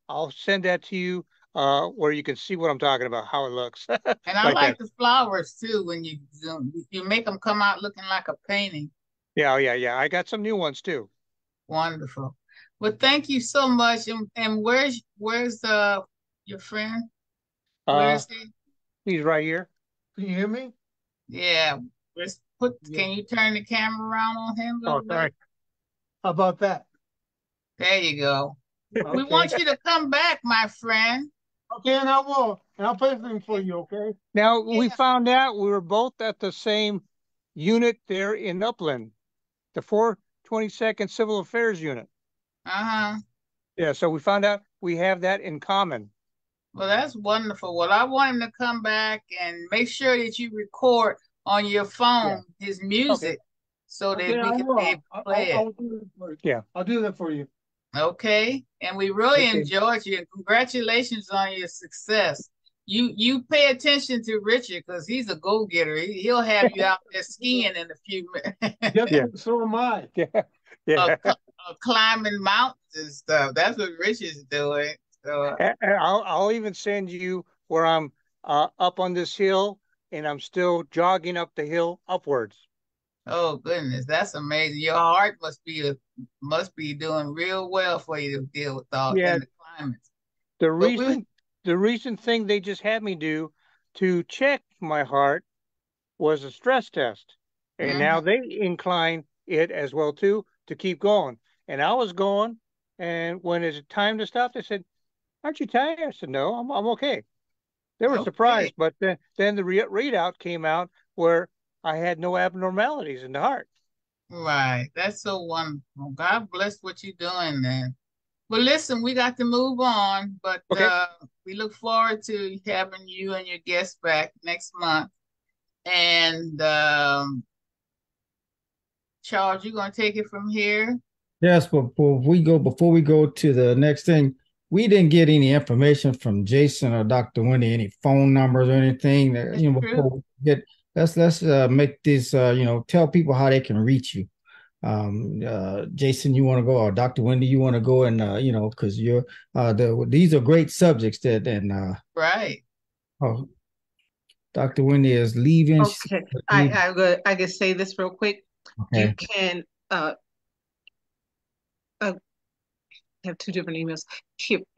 I'll send that to you, where you can see what I'm talking about, how it looks And I like like that. the flowers too when you zoom. You make them come out looking like a painting. Yeah. I got some new ones too. Wonderful. Well, thank you so much. And where's your friend? Where Uh, is he? he's right here. Can you hear me? Yeah. Let's put. Yeah. Can you turn the camera around on him a Oh, little bit? sorry. How about that? There you go. We Okay. want you to come back, my friend. Okay, and I will. And I'll play something for you, okay? Now, Yeah. we found out we were both at the same unit there in Upland, the 422nd Civil Affairs Unit. Uh-huh. Yeah, so we found out we have that in common. Well, that's wonderful. Well, I want him to come back and make sure that you record on your Yeah. phone his Okay. music so Okay, that we I can be will. able to play I'll it. do that for you. Yeah. I'll do that for you. Okay. And we really Okay. enjoyed you. And congratulations on your success. You pay attention to Richard because he's a go-getter. He'll have you out there skiing in a few minutes. Yes, Yeah. so am I. Yeah. Yeah. Climbing mountains and stuff. That's what Richard's doing. So, And I'll even send you where I'm up on this hill and I'm still jogging up the hill upwards. oh goodness, that's amazing. Your heart must be doing real well for you to deal with all Yeah. kind of climates. The But we, recent the recent thing they just had me do to check my heart was a stress test. And mhm. now they incline it as well too to keep going. And I was going, and when it's time to stop, they said, "Aren't you tired?" I said, "No, I'm okay." They were Okay, surprised, but then the readout came out where I had no abnormalities in the heart. right. That's so wonderful. God bless what you're doing there. Well, listen, we got to move on, but Okay. we look forward to having you and your guests back next month. And Charles, you're gonna take it from here. Yes, but before we go to the next thing, we didn't get any information from Jason or Dr. Wendy, any phone numbers or anything that, That's true. before we get, let's make this, tell people how they can reach you. Jason, you want to go, or Dr. Wendy, you want to go, and because you're these are great subjects that, and Right. oh, Dr. Wendy is leaving. Okay, I can say this real quick. You Okay. can have two different emails.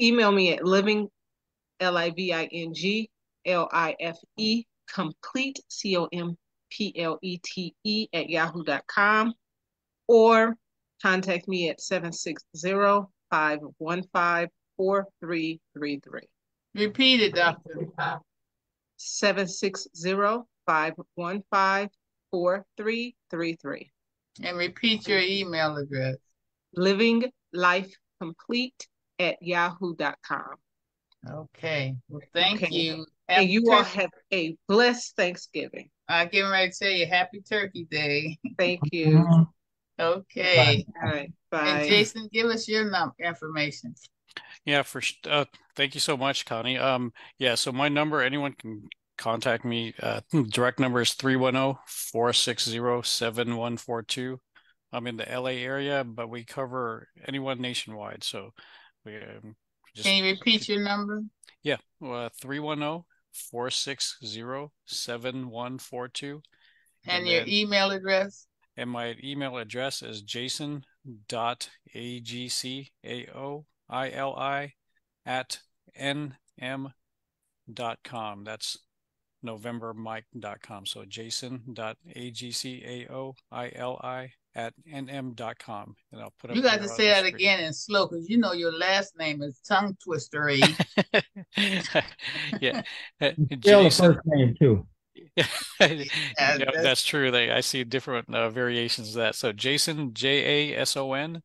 Email me at living LIVING complete COMPLETE at yahoo.com, or contact me at 760-515-4333. Repeat it, Doctor. 760-515-4333. And repeat your email address. Living Life Complete at yahoo.com. Okay. Well, thank Okay. you. And Happy you all Turkey. have a blessed Thanksgiving. I'm getting ready to tell you Happy Turkey Day. Thank you. Okay. All right. And Bye. Jason, give us your information. Yeah, thank you so much, Connie. Yeah, so my number, anyone can contact me. Direct number is 310-460-7142. I'm in the LA area, but we cover anyone nationwide. So we just Can you repeat your number? yeah, 310-460-7142. And your email address? And my email address is jason.agcaoili@nm.com. That's novembermike.com. So jason.agcaoili @nm.com, and I'll put up You got to there on say the that screen. again and slow, because you know your last name is tongue twistery. Yeah, Spell the Jason. first name too. Yeah, that's true. I see different variations of that. So Jason, JASON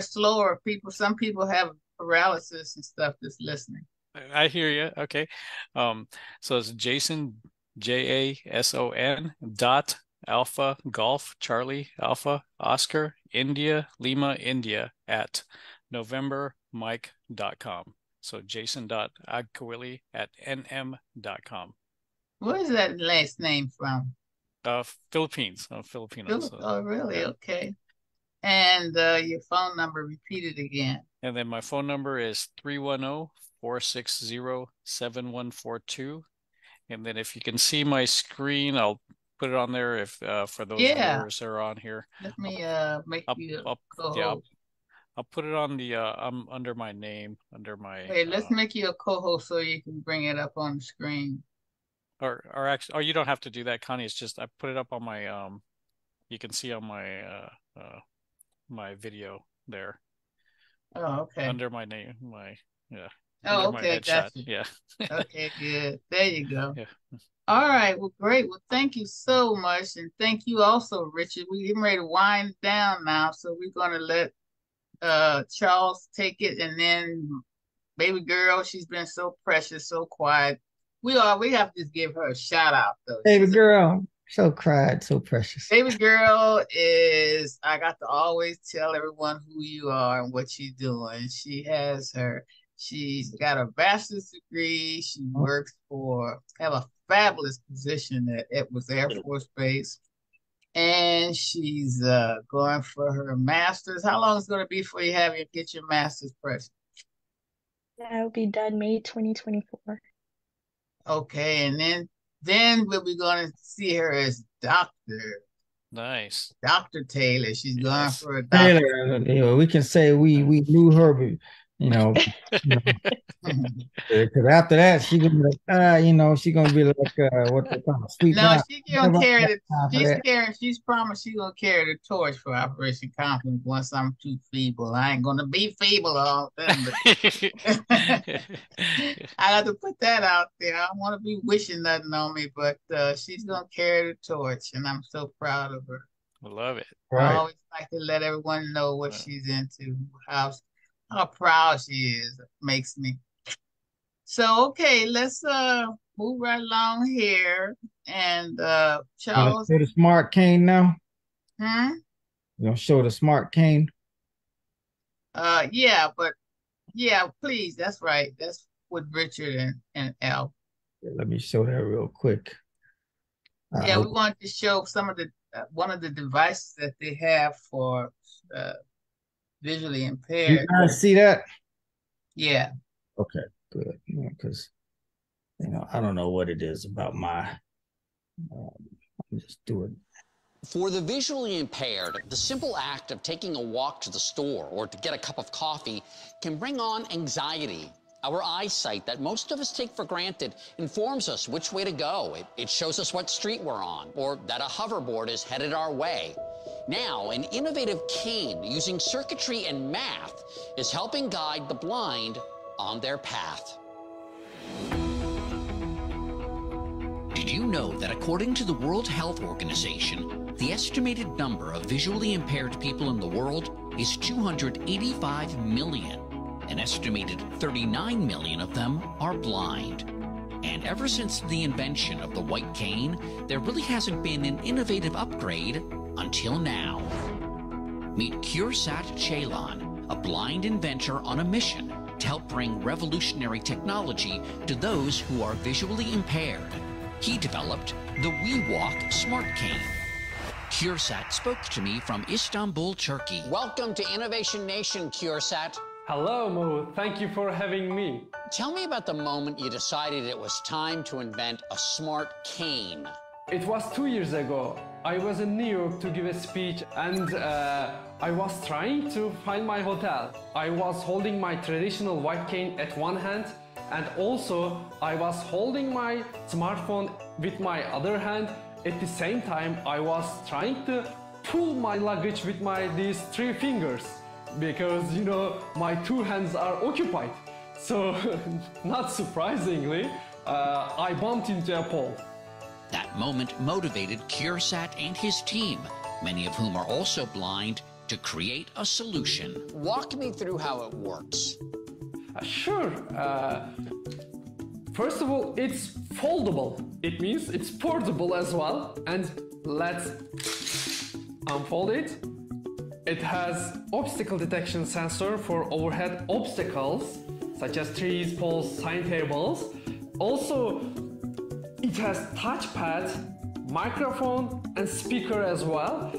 slower people. Some people have paralysis and stuff just listening. I hear you. Okay. So it's Jason, JASON Alpha Golf Charlie Alpha Oscar India Lima India @novembermike.com. So jason.agkawili@nm.com. Where is that last name from? Philippines. I'm Filipino. Oh, really? Yeah. Okay. And your phone number, repeat it again. And then my phone number is 310-460-7142. And then if you can see my screen, I'll put it on there if for those viewers that are on here. Let me make you co-host. Yeah, I'll put it on the under my name, under my Wait, let's make you a co-host so you can bring it up on the screen. Or actually, you don't have to do that, Connie. It's just I put it up on my you can see on my my video there. Oh, okay. Under my name, Oh, okay, gotcha. Yeah. Okay, good. There you go. Yeah. All right. Well, great. Well, thank you so much, and thank you also, Richard. We're getting ready to wind down now, so we're gonna let Charles take it, and then baby girl, she's been so precious, so quiet. We have to just give her a shout out though. Baby girl, so cried, so precious. Baby girl is, I got to always tell everyone who you are and what you're doing. She's got a bachelor's degree. She works have a fabulous position at Edwards Air Force Base. And she's going for her master's. How long is it going to be before you get your master's, Precious? That'll be done May 2024. Okay, and then we'll be going to see her as Dr. Nice. Dr. Taylor. She's going for a doctor. Taylor, we can say we knew her, because after that she's gonna be like, she's gonna be like what they call sweet. No, she's gonna carry she's promised she's gonna carry the torch for Operation Confidence once I'm too feeble. I ain't gonna be feeble all the time. I have to put that out there. I don't want to be wishing nothing on me, but she's gonna carry the torch, and I'm so proud of her. I love it. I always like to let everyone know what she's into, how proud she is. It makes me. So, okay, let's move right along here. And Charles. Show the smart cane now. You gonna show the smart cane? Yeah, please. That's right. That's with Richard and Al. Let me show that real quick. We wanted to show some of the one of the devices that they have for visually impaired. You guys see that? Yeah. Okay, good. Because I don't know what it is about my. I'm just doing. For the visually impaired, the simple act of taking a walk to the store or to get a cup of coffee can bring on anxiety. Our eyesight that most of us take for granted informs us which way to go. It shows us what street we're on, or that a hoverboard is headed our way. Now, an innovative cane using circuitry and math is helping guide the blind on their path. Did you know that according to the World Health Organization, the estimated number of visually impaired people in the world is 285 million? An estimated 39 million of them are blind. And ever since the invention of the white cane, there really hasn't been an innovative upgrade until now. Meet Cursat Chalon, a blind inventor on a mission to help bring revolutionary technology to those who are visually impaired. He developed the WeWalk Smart Cane. Cursat spoke to me from Istanbul, Turkey. Welcome to Innovation Nation, Cursat. Hello, Mo. Thank you for having me. Tell me about the moment you decided it was time to invent a smart cane. It was 2 years ago. I was in New York to give a speech, and I was trying to find my hotel. I was holding my traditional white cane at one hand, and also I was holding my smartphone with my other hand. at the same time I was trying to pull my luggage with these 3 fingers because my 2 hands are occupied. So not surprisingly, I bumped into a pole. That moment motivated Keursat and his team, many of whom are also blind, to create a solution. Walk me through how it works. Sure. First of all, it's foldable. It means it's portable as well. And let's unfold it. It has obstacle detection sensor for overhead obstacles, such as trees, poles, timetables. Also, it has touchpad, microphone, and speaker as well.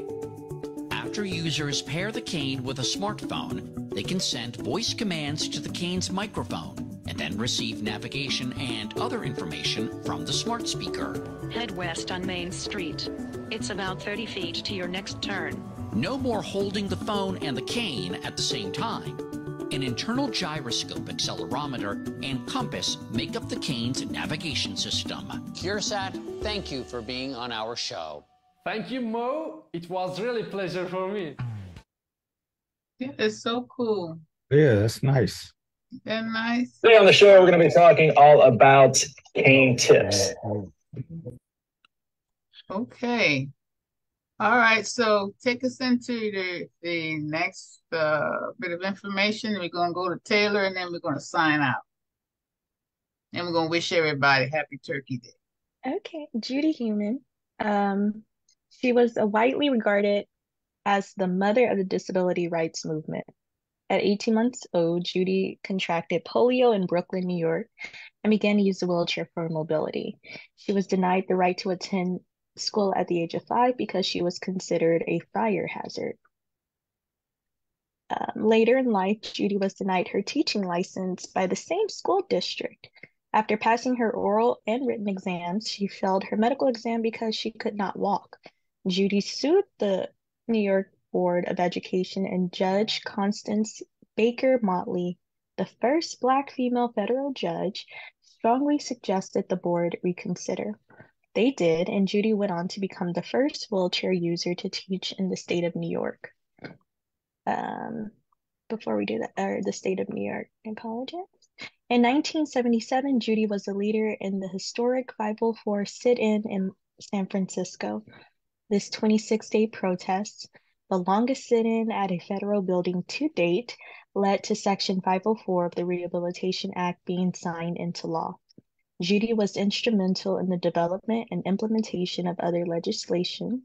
After users pair the cane with a smartphone, they can send voice commands to the cane's microphone and then receive navigation and other information from the smart speaker. Head west on Main Street. It's about 30 feet to your next turn. No more holding the phone and the cane at the same time. An internal gyroscope, accelerometer, and compass make up the cane's navigation system. Keursat, thank you for being on our show. Thank you, Mo. It was really a pleasure for me. Yeah, it's so cool. Yeah, that's nice. Isn't that nice? Today on the show, we're going to be talking all about cane tips. Okay. All right, so take us into the next bit of information. We're going to go to Taylor, and then we're going to sign out. And we're going to wish everybody Happy Turkey Day. Okay, Judy Heumann. She was widely regarded as the mother of the disability rights movement. At 18 months old, Judy contracted polio in Brooklyn, New York, and began to use the wheelchair for mobility. She was denied the right to attend school at the age of 5 because she was considered a fire hazard. Later in life, Judy was denied her teaching license by the same school district. After passing her oral and written exams, she failed her medical exam because she could not walk. Judy sued the New York Board of Education, and Judge Constance Baker Motley, the first Black female federal judge, strongly suggested the board reconsider. They did, and Judy went on to become the first wheelchair user to teach in the state of New York. Before we do that, or the state of New York, I apologize. In 1977, Judy was a leader in the historic 504 sit-in in San Francisco. This 26-day protest, the longest sit-in at a federal building to date, led to Section 504 of the Rehabilitation Act being signed into law. Judy was instrumental in the development and implementation of other legislation,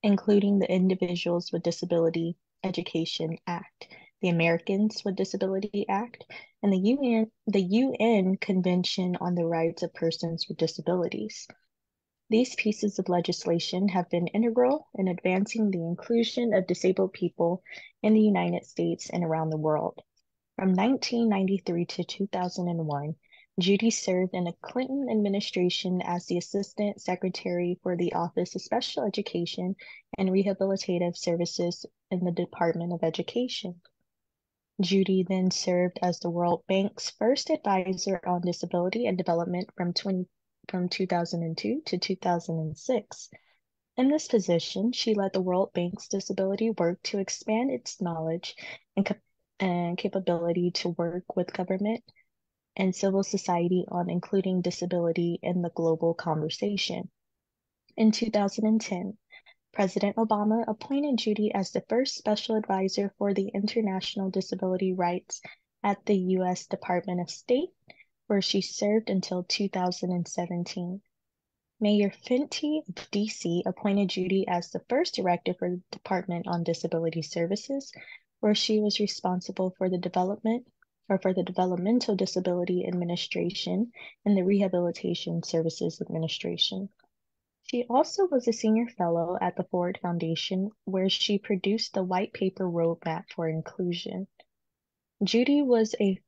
including the Individuals with Disability Education Act, the Americans with Disability Act, and the UN Convention on the Rights of Persons with Disabilities. These pieces of legislation have been integral in advancing the inclusion of disabled people in the United States and around the world. From 1993 to 2001, Judy served in the Clinton administration as the Assistant Secretary for the Office of Special Education and Rehabilitative Services in the Department of Education. Judy then served as the World Bank's first advisor on disability and development from 2002 to 2006. In this position, she led the World Bank's disability work to expand its knowledge and capability to work with government and civil society on including disability in the global conversation. In 2010, President Obama appointed Judy as the first special advisor for the international disability rights at the U.S. Department of State, where she served until 2017. Mayor Fenty of D.C. appointed Judy as the first director for the Department on Disability Services, where she was responsible for the Developmental Disability Administration and the Rehabilitation Services Administration. She also was a senior fellow at the Ford Foundation, where she produced the White Paper Roadmap for Inclusion. Judy was a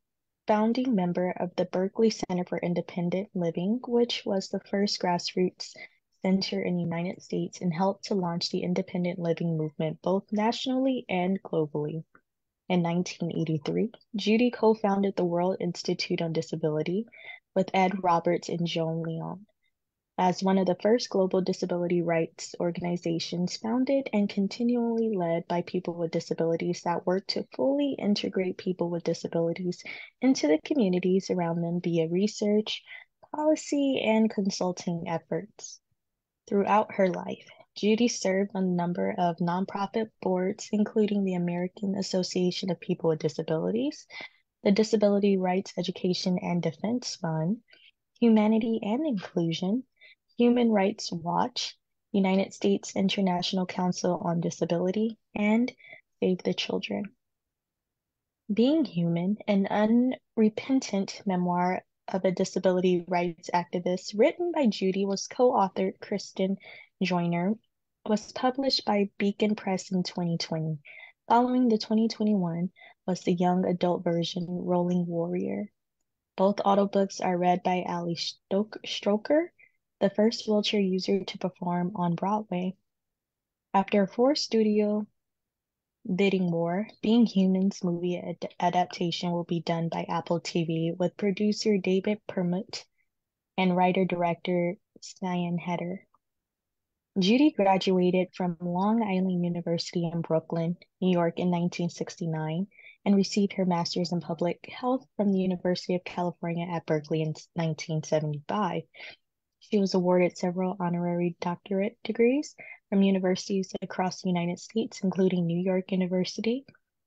founding member of the Berkeley Center for Independent Living, which was the first grassroots center in the United States and helped to launch the independent living movement both nationally and globally. In 1983, Judy co-founded the World Institute on Disability with Ed Roberts and Joan Leon. as one of the first global disability rights organizations founded and continually led by people with disabilities that work to fully integrate people with disabilities into the communities around them via research, policy, and consulting efforts. Throughout her life, Judy served on a number of nonprofit boards, including the American Association of People with Disabilities, the Disability Rights Education and Defense Fund, Humanity and Inclusion, Human Rights Watch, United States International Council on Disability, and Save the Children. Being Human, an unrepentant memoir of a disability rights activist written by Judy, was co-authored Kristen Joyner, was published by Beacon Press in 2020. Following the 2021 was the young adult version, Rolling Warrior. Both audiobooks are read by Ali Stroker, the first wheelchair user to perform on Broadway. After a forced studio bidding war, Being Human's movie adaptation will be done by Apple TV with producer David Permut and writer-director Cyan Heder. Judy graduated from Long Island University in Brooklyn, New York in 1969 and received her master's in public health from the University of California at Berkeley in 1975. She was awarded several honorary doctorate degrees from universities across the United States, including New York University,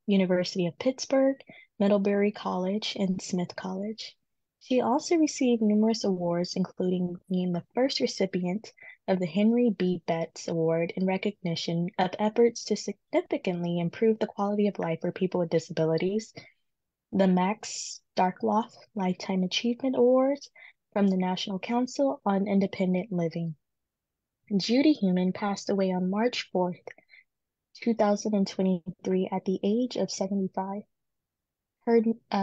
University of Pittsburgh, Middlebury College, and Smith College. She also received numerous awards, including being the first recipient of the Henry B. Betts Award in recognition of efforts to significantly improve the quality of life for people with disabilities, the Max Starkloff Lifetime Achievement Awards from the National Council on Independent Living. Judy Heumann passed away on March 4th, 2023 at the age of 75. Her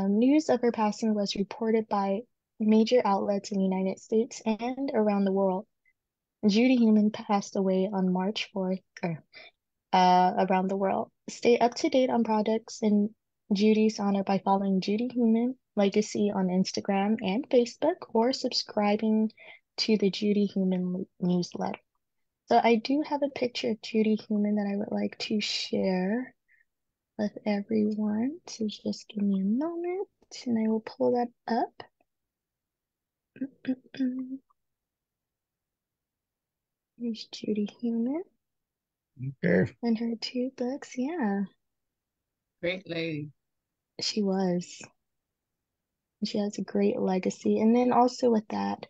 news of her passing was reported by major outlets in the United States and around the world. Judy Heumann passed away on March 4th around the world. Stay up to date on projects in Judy's honor by following Judy Heumann Legacy on Instagram and Facebook or subscribing to the Judy Heumann newsletter. So I do have a picture of Judy Heumann that I would like to share with everyone. So just give me a moment and I will pull that up. Here's Judy Heumann. Okay. And her two books, yeah. Great lady. She was. She has a great legacy. And then also with that,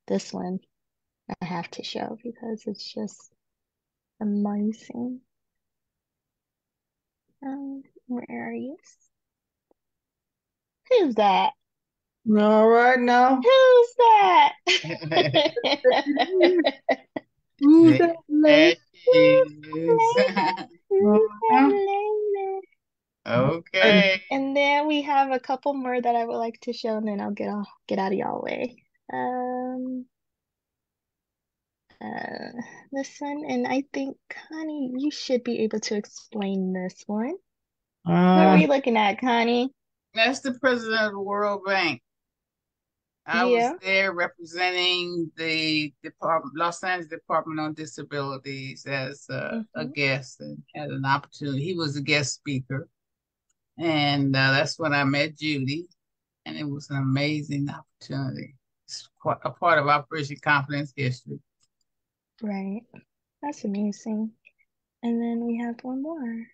this one I have to show because it's just amazing. Where are you? Who's that? All right now. Who's that? Who's that lady? Okay. And then we have a couple more that I would like to show, and then I'll get out of y'all way. This one, and I think, Connie, you should be able to explain this one. What are we looking at, Connie? That's the president of the World Bank. I was there representing the Los Angeles Department on Disabilities as a guest and had an opportunity. He was a guest speaker. And that's when I met Judy. And it was an amazing opportunity. It's quite a part of Operation Confidence history. Right. That's amazing. And then we have one more.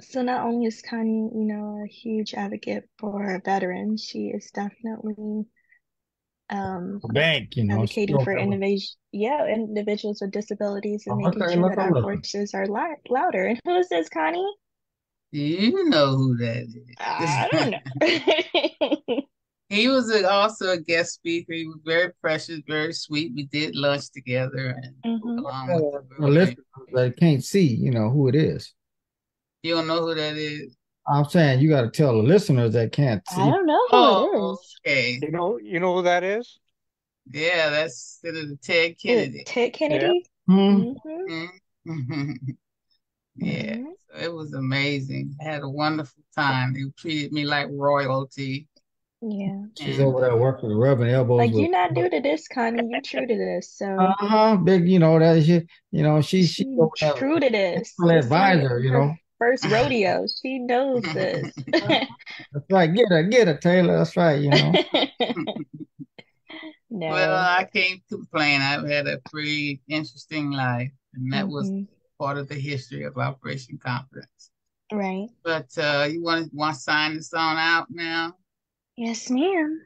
So not only is Connie, a huge advocate for veterans, she is definitely bank, advocating for individuals with disabilities and making sure that our voices are louder. And who is this, Connie? You know who that is. I don't know. He was also a guest speaker. He was very precious, very sweet. We did lunch together. And listeners that can't see, who it is. You don't know who that is? I'm saying you got to tell the listeners that can't see. I don't know who it is. Okay. You know who that is? Yeah, that's Senator Ted Kennedy. Ted Kennedy? Yeah. Yeah, so it was amazing. I had a wonderful time. They treated me like royalty. Yeah. She's over there working, rubbing elbows Like, with. you're not new to this, Connie. You true to this. So Big, that she she over there, true to this. full This ain't advisor, her first rodeo. She knows this. That's right. Get her, Taylor. That's right. No. Well, I can't complain. I've had a pretty interesting life, and that was part of the history of Operation Confidence. Right. But you want to sign this on out now? Yes, ma'am.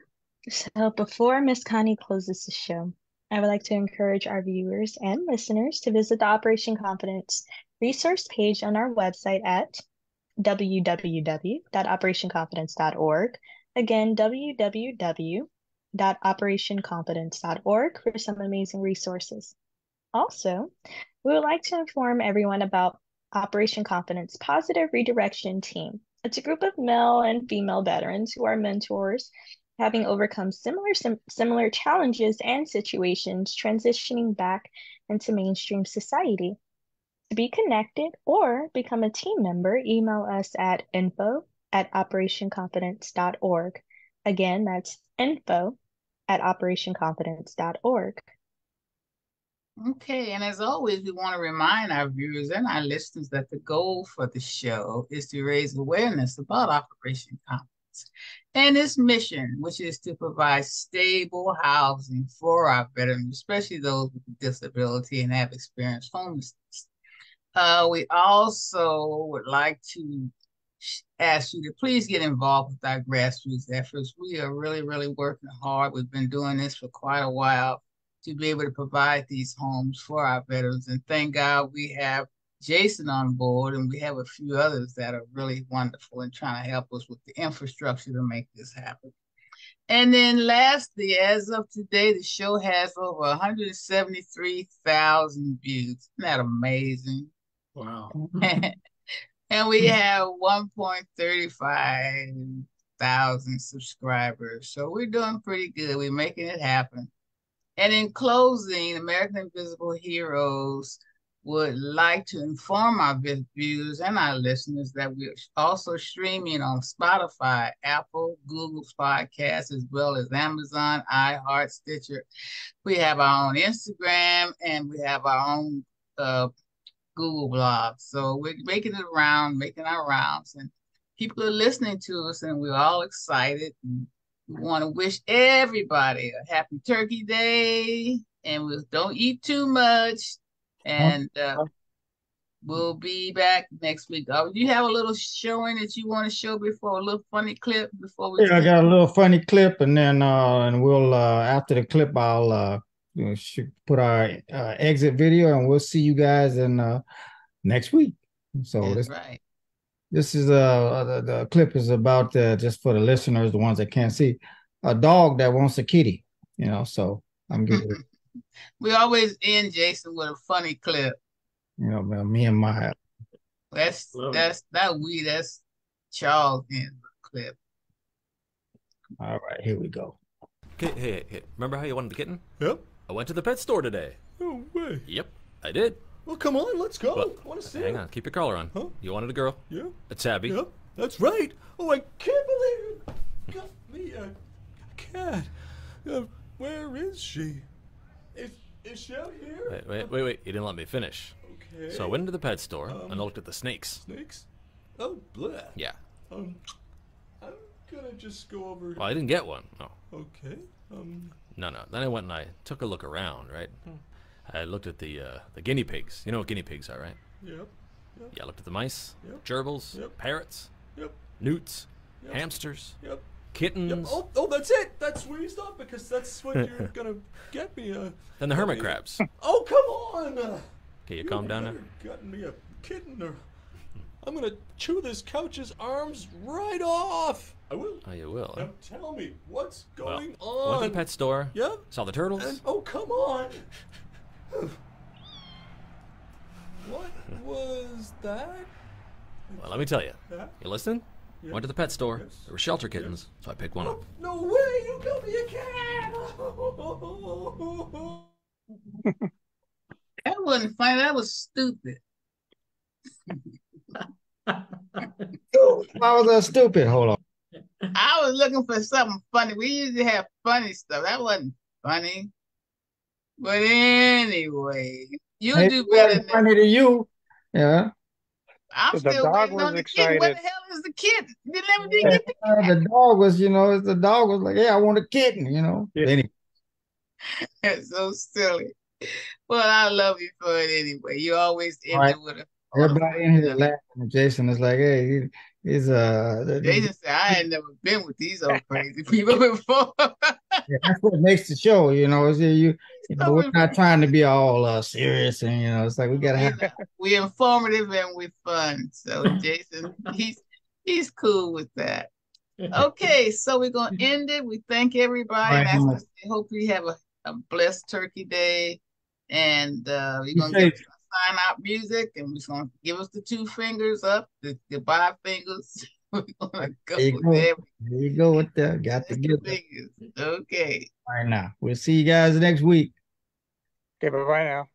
So before Miss Connie closes the show, I would like to encourage our viewers and listeners to visit the Operation Confidence resource page on our website at www.operationconfidence.org. Again, www.operationconfidence.org for some amazing resources. Also, we would like to inform everyone about Operation Confidence Positive Redirection Team. It's a group of male and female veterans who are mentors, having overcome similar challenges and situations, transitioning back into mainstream society. To be connected or become a team member, email us at info@operationconfidence.org. Again, that's info@operationconfidence.org. Okay, and as always, we want to remind our viewers and our listeners that the goal for the show is to raise awareness about Operation Confidence and its mission, which is to provide stable housing for our veterans, especially those with a disability and have experienced homelessness. We also would like to ask you to please get involved with our grassroots efforts. We are really, really working hard. We've been doing this for quite a while to be able to provide these homes for our veterans. And thank God we have Jason on board, and we have a few others that are really wonderful and trying to help us with the infrastructure to make this happen. And then lastly, as of today, the show has over 173,000 views. Isn't that amazing? Wow. And we have 1.35 thousand subscribers. So we're doing pretty good. We're making it happen. And in closing, American Invisible Heroes would like to inform our viewers and our listeners that we're also streaming on Spotify, Apple, Google Podcasts, as well as Amazon, iHeart, Stitcher. We have our own Instagram, and we have our own Google blog. So we're making our rounds, and people are listening to us, and we're all excited. And we want to wish everybody a happy Turkey Day, and we don't eat too much. And we'll be back next week. Do you have a little showing that you want to show before, a little funny clip before we? Yeah, I got a little funny clip, and then and we'll after the clip, I'll put our exit video, and we'll see you guys in next week. So That's right. This is the clip is about just for the listeners, the ones that can't see, a dog that wants a kitty. So I'm getting. We always end Jason with a funny clip. Me and my. That's Charles in the clip. All right, here we go. Hey, remember how you wanted the kitten? Yep. I went to the pet store today. No way. Yep, I did. Well, come on, let's go. Well, I want to see hang it. on, keep your collar on. Huh? You wanted a girl? Yeah. A tabby? Yep, that's right. Oh, I can't believe you got me a cat. Where is she? Is she out here? Wait. You didn't let me finish. Okay. So I went into the pet store and I looked at the snakes. Snakes? Oh, bleh. Yeah. I'm gonna just go over. Well, I didn't get one. No. Okay. No. Then I went and I took a look around, right? I looked at the guinea pigs. You know what guinea pigs are, right? Yep. Yeah, I looked at the mice, Yep. gerbils, Yep. parrots, Yep. newts, Yep. hamsters, Yep. kittens. Yep. Oh, that's it. That's where you stop because that's what you're gonna get me. Then the hermit crabs. Oh, come on. Okay, you calm down now. Gotten me a kitten, or I'm gonna chew this couch's arms right off. I will. Oh, you will. Now tell me what's going Went on. to the pet store. Yep. Saw the turtles. And, oh, come on. What was that? Well, let me tell you. Yeah. You listen? Yeah. Went to the pet store. Yes. There were shelter kittens, so I picked one up. No way! You got me a cat! That wasn't funny. That was stupid. Why was that stupid? Hold on. I was looking for something funny. We usually have funny stuff. That wasn't funny. But anyway, you Hey, do it better wasn't than that. funny to you. Yeah. I'm The still dog waiting was on the kitten. Where the excited. hell is the kitten? You never did Yeah, get the the dog was, the dog was like, "Hey, I want a kitten." Yeah. Anyway, cat. So silly. Well, I love you for it anyway. You always all end right. it with a thought of Everybody in here laughing. And Jason is like, "Hey, he's Jason said, I had never been with these old crazy people before. yeah, that's what makes the show. Is we're not trying to be all serious, and it's like we gotta have. We're informative and we're fun. So Jason, he's cool with that. Okay, so we're gonna end it. We thank everybody, and as I say, hope you have a blessed Turkey Day. And we're gonna get sign out music, and we're gonna give us the 2 fingers up, the goodbye fingers. We're gonna go there. There you go with that. Got to get it. Okay. All right, now we'll see you guys next week. Okay, bye-bye now.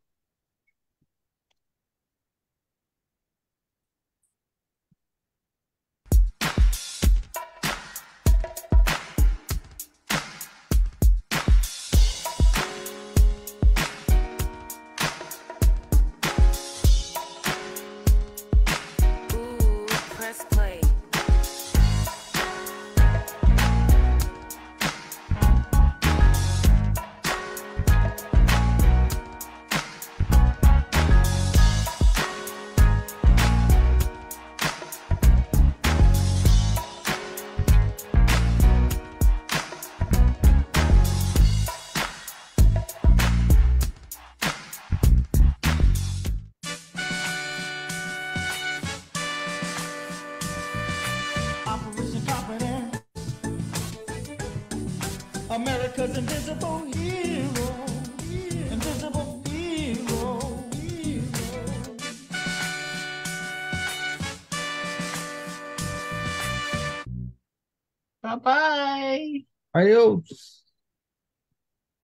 Operation Confidence. America's invisible hero. Invisible hero. Bye-bye. Adios.